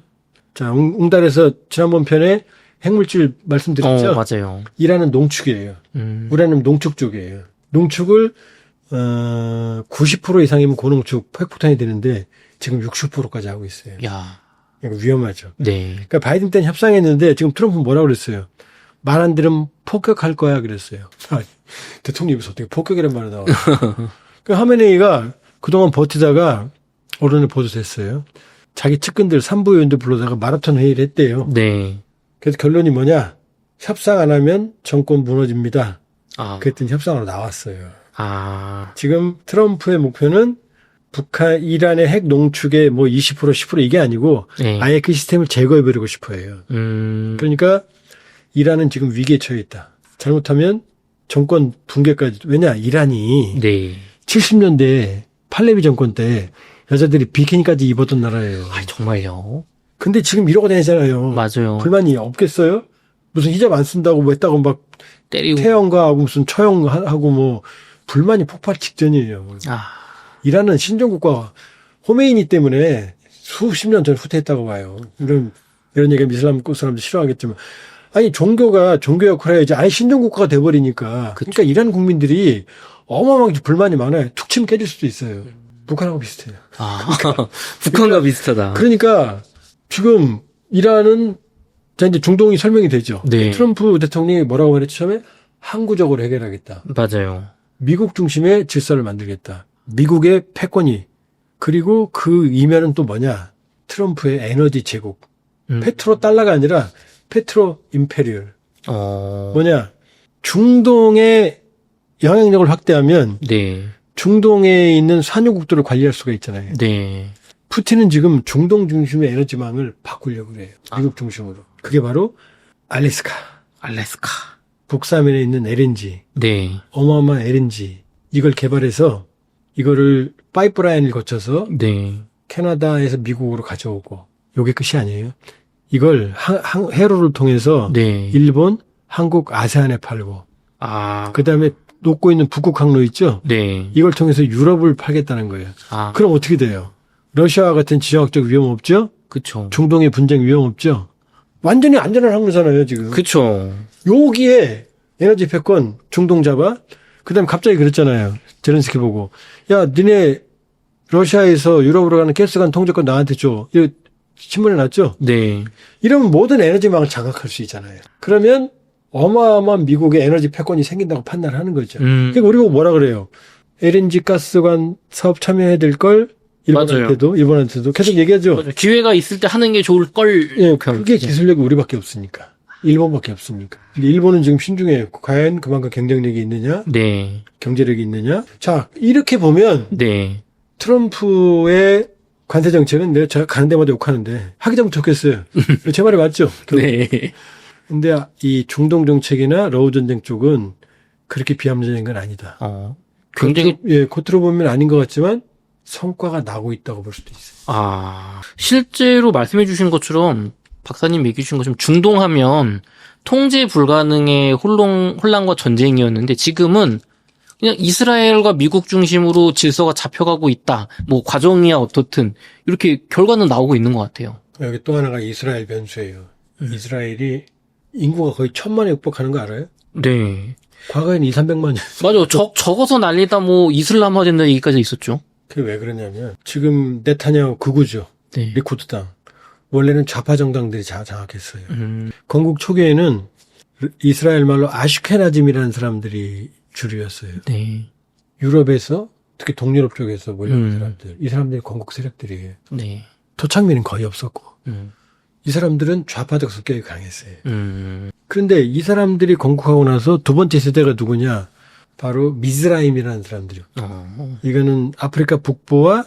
S1: 자, 웅달에서 지난번 편에 핵물질 말씀드렸죠.
S2: 맞아요.
S1: 이란은 농축이에요. 우라늄 농축 쪽이에요. 농축을 90% 이상이면 고농축 핵폭탄이 되는데 지금 60%까지 하고 있어요.
S2: 야.
S1: 이거 위험하죠.
S2: 네.
S1: 그러니까 바이든 때는 협상했는데 지금 트럼프는 뭐라고 그랬어요? 말 안 들으면 폭격할 거야 그랬어요. 대통령 입에서 어떻게 폭격이란 말이 나와? 그 하메네이가 그동안 버티다가 언론에 보도됐어요. 자기 측근들 산부위원들 불러다가 마라톤 회의를 했대요.
S2: 네.
S1: 그래서 결론이 뭐냐? 협상 안 하면 정권 무너집니다.
S2: 아.
S1: 그랬더니 협상으로 나왔어요.
S2: 아.
S1: 지금 트럼프의 목표는 북한, 이란의 핵 농축의 뭐 20%, 10% 이게 아니고
S2: 네.
S1: 아예 그 시스템을 제거해버리고 싶어요. 그러니까 이란은 지금 위기에 처해 있다. 잘못하면 정권 붕괴까지. 왜냐? 이란이
S2: 네.
S1: 70년대 팔레비 정권 때 여자들이 비키니까지 입었던 나라예요.
S2: 아, 정말요?
S1: 근데 지금 이러고 다니잖아요.
S2: 맞아요.
S1: 불만이 없겠어요? 무슨 히잡 안 쓴다고 뭐 했다고 막
S2: 때리고.
S1: 태형가하고 무슨 처형하고 뭐 불만이 폭발 직전이에요.
S2: 아.
S1: 이란은 신정국가 호메이니 때문에 수십 년 전에 후퇴했다고 봐요. 이런 얘기하면 이슬람 사람들 싫어하겠지만 아니 종교 역할을 해야지 아예 신정국가가 돼버리니까 그러니까 이란 국민들이 어마어마하게 불만이 많아요. 툭 치면 깨질 수도 있어요. 북한하고 비슷해요.
S2: 아. 북한과 비슷하다.
S1: 그러니까 지금 이란은 자 이제 중동이 설명이 되죠.
S2: 네.
S1: 트럼프 대통령이 뭐라고 말했죠? 처음에 항구적으로 해결하겠다.
S2: 맞아요.
S1: 미국 중심의 질서를 만들겠다. 미국의 패권이 그리고 그 이면은 또 뭐냐? 트럼프의 에너지 제국. 페트로 달러가 아니라 페트로 임페리얼. 뭐냐? 중동의 영향력을 확대하면
S2: 네.
S1: 중동에 있는 산유국들을 관리할 수가 있잖아요.
S2: 네.
S1: 푸틴은 지금 중동 중심의 에너지망을 바꾸려고 그래요. 미국 중심으로. 그게 바로 알래스카. 북서면에 있는 LNG.
S2: 네.
S1: 어마어마한 LNG. 이걸 개발해서 이거를 파이프라인을 거쳐서
S2: 네.
S1: 캐나다에서 미국으로 가져오고 요게 끝이 아니에요. 이걸 해로를 통해서
S2: 네.
S1: 일본, 한국, 아세안에 팔고
S2: 아.
S1: 그다음에 놓고 있는 북극 항로 있죠?
S2: 네.
S1: 이걸 통해서 유럽을 팔겠다는 거예요.
S2: 아.
S1: 그럼 어떻게 돼요? 러시아와 같은 지정학적 위험 없죠?
S2: 그쵸.
S1: 중동의 분쟁 위험 없죠? 완전히 안전한 항로잖아요, 지금.
S2: 그쵸.
S1: 여기에 에너지 패권 중동 잡아? 그 다음에 갑자기 그랬잖아요. 제렌스키 보고. 야, 니네 러시아에서 유럽으로 가는 가스관 통제권 나한테 줘. 이거 신문에 났죠?
S2: 네.
S1: 이러면 모든 에너지망을 장악할 수 있잖아요. 그러면 어마어마한 미국의 에너지 패권이 생긴다고 판단하는 거죠. 그러니까 우리가 뭐라 그래요? LNG 가스관 사업 참여해야 될 걸 일본한테도 계속 얘기하죠.
S2: 맞아요. 기회가 있을 때 하는 게 좋을 걸.
S1: 예, 그게 기술력이 우리밖에 없으니까. 일본밖에 없으니까. 근데 일본은 지금 신중해요. 과연 그만큼 경쟁력이 있느냐?
S2: 네.
S1: 경제력이 있느냐? 자, 이렇게 보면
S2: 네.
S1: 트럼프의 관세 정책은 내가 가는 데마다 욕하는데 하기 좀 좋겠어요. 제 말이 맞죠?
S2: 네.
S1: 근데 이 중동 정책이나 러우 전쟁 쪽은 그렇게 비합리적인 건 아니다.
S2: 굉장히
S1: 겉으로 보면 아닌 것 같지만 성과가 나고 있다고 볼 수도 있어요.
S2: 실제로 말씀해 주신 것처럼 박사님 얘기해 주신 것처럼 중동하면 통제 불가능의 혼란과 전쟁이었는데 지금은 그냥 이스라엘과 미국 중심으로 질서가 잡혀가고 있다. 뭐 과정이야 어떻든 이렇게 결과는 나오고 있는 것 같아요.
S1: 여기 또 하나가 이스라엘 변수예요. 이스라엘이 인구가 거의 1,000만에 육박하는 거 알아요?
S2: 네.
S1: 과거에는 200~300만이었어요.
S2: 맞아요. 적어서 난리다 뭐 이슬람화 된다 얘기까지 있었죠.
S1: 그게 왜 그러냐면 지금 네타냐후 극우죠.
S2: 네.
S1: 리쿠드당. 원래는 좌파 정당들이 장악했어요. 건국 초기에는 이스라엘 말로 아슈케나즘이라는 사람들이 주류였어요.
S2: 네.
S1: 유럽에서 특히 동유럽 쪽에서 몰려온 사람들. 이 사람들이 건국 세력들이에요.
S2: 네.
S1: 토착민은 거의 없었고. 이 사람들은 좌파적 성격이 강했어요. 그런데 이 사람들이 건국하고 나서 두 번째 세대가 누구냐? 바로 미즈라임이라는 사람들이요. 이거는 아프리카 북부와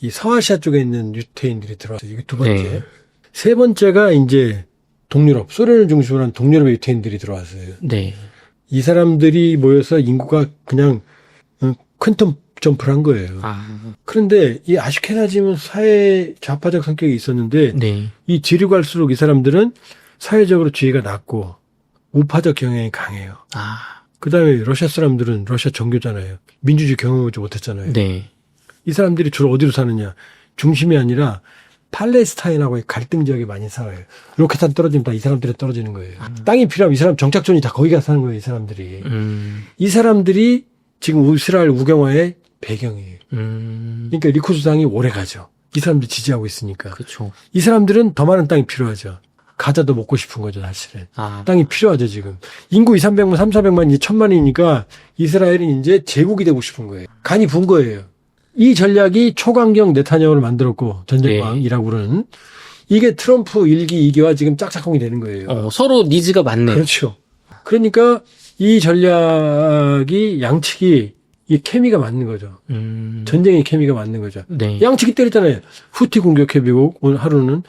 S1: 이 서아시아 쪽에 있는 유태인들이 들어왔어요. 이게 두 번째.
S2: 네.
S1: 세 번째가 이제 동유럽, 소련을 중심으로 한 동유럽의 유태인들이 들어왔어요.
S2: 네.
S1: 이 사람들이 모여서 인구가 그냥 퀀텀 점프를 한 거예요. 그런데 이 아슈케나즘은 사회 좌파적 성격이 있었는데
S2: 네.
S1: 이 뒤로 갈수록 이 사람들은 사회적으로 지위가 낮고 우파적 경향이 강해요. 그 다음에 러시아 사람들은 러시아 종교잖아요. 민주주의 경험하지 못했잖아요.
S2: 네.
S1: 이 사람들이 주로 어디로 사느냐. 중심이 아니라 팔레스타인하고의 갈등 지역에 많이 살아요. 로켓탄 떨어지면 다 이 사람들이 떨어지는 거예요. 땅이 필요하면 이 사람 정착촌이 다 거기 가서 사는 거예요. 이 사람들이. 이 사람들이 지금 이스라엘 우경화의 배경이에요. 그러니까 리쿠 수상이 오래 가죠. 이 사람들 지지하고 있으니까.
S2: 그렇죠.
S1: 이 사람들은 더 많은 땅이 필요하죠. 가자도 먹고 싶은 거죠, 사실은. 땅이 필요하죠, 지금. 인구 200, 300만, 3, 400만, 이제 1000만이니까 이스라엘은 이제 제국이 되고 싶은 거예요. 간이 분 거예요. 이 전략이 초강경 네타냐후를 만들었고, 전쟁왕이라고 그러는. 이게 트럼프 1기, 2기와 지금 짝짝꿍이 되는 거예요.
S2: 서로 니즈가 맞네.
S1: 그렇죠. 그러니까 이 전략이 양측이 이 케미가 맞는 거죠. 전쟁의 케미가 맞는 거죠.
S2: 네.
S1: 양측이 때렸잖아요. 후티 공격해비고 오늘 하루는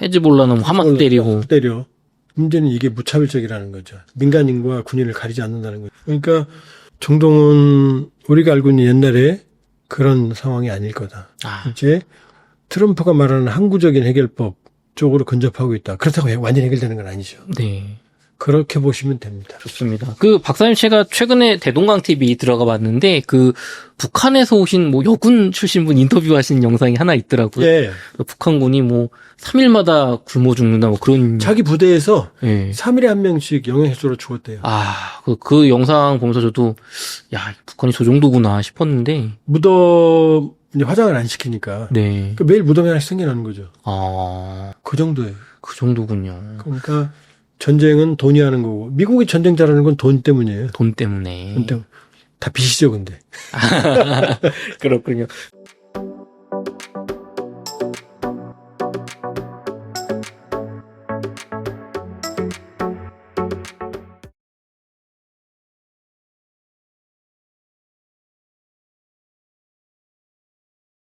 S2: 헤즈볼라는 하마스 때리고.
S1: 때려. 문제는 이게 무차별적이라는 거죠. 민간인과 군인을 가리지 않는다는 거죠. 그러니까 중동은 우리가 알고 있는 옛날에 그런 상황이 아닐 거다. 이제 트럼프가 말하는 항구적인 해결법 쪽으로 근접하고 있다. 그렇다고 완전히 해결되는 건 아니죠.
S2: 네.
S1: 그렇게 보시면 됩니다.
S2: 좋습니다. 박사님 제가 최근에 대동강 TV 들어가 봤는데 북한에서 오신 여군 출신 분 인터뷰하신 영상이 하나 있더라고요.
S1: 예.
S2: 북한군이 3일마다 굶어 죽는다 그런.
S1: 자기 부대에서
S2: 예.
S1: 3일에 한 명씩 영양실조로 죽었대요.
S2: 그 영상 보면서 저도 북한이 저 정도구나 싶었는데.
S1: 무덤 이제 화장을 안 시키니까.
S2: 네.
S1: 매일 무덤이 하나씩 생겨나는 거죠. 그 정도예요.
S2: 그 정도군요.
S1: 그러니까 전쟁은 돈이 하는 거고 미국이 전쟁 잘하는 건 돈 때문이에요.
S2: 돈 때문에.
S1: 다 빚이죠, 근데.
S2: 그렇군요.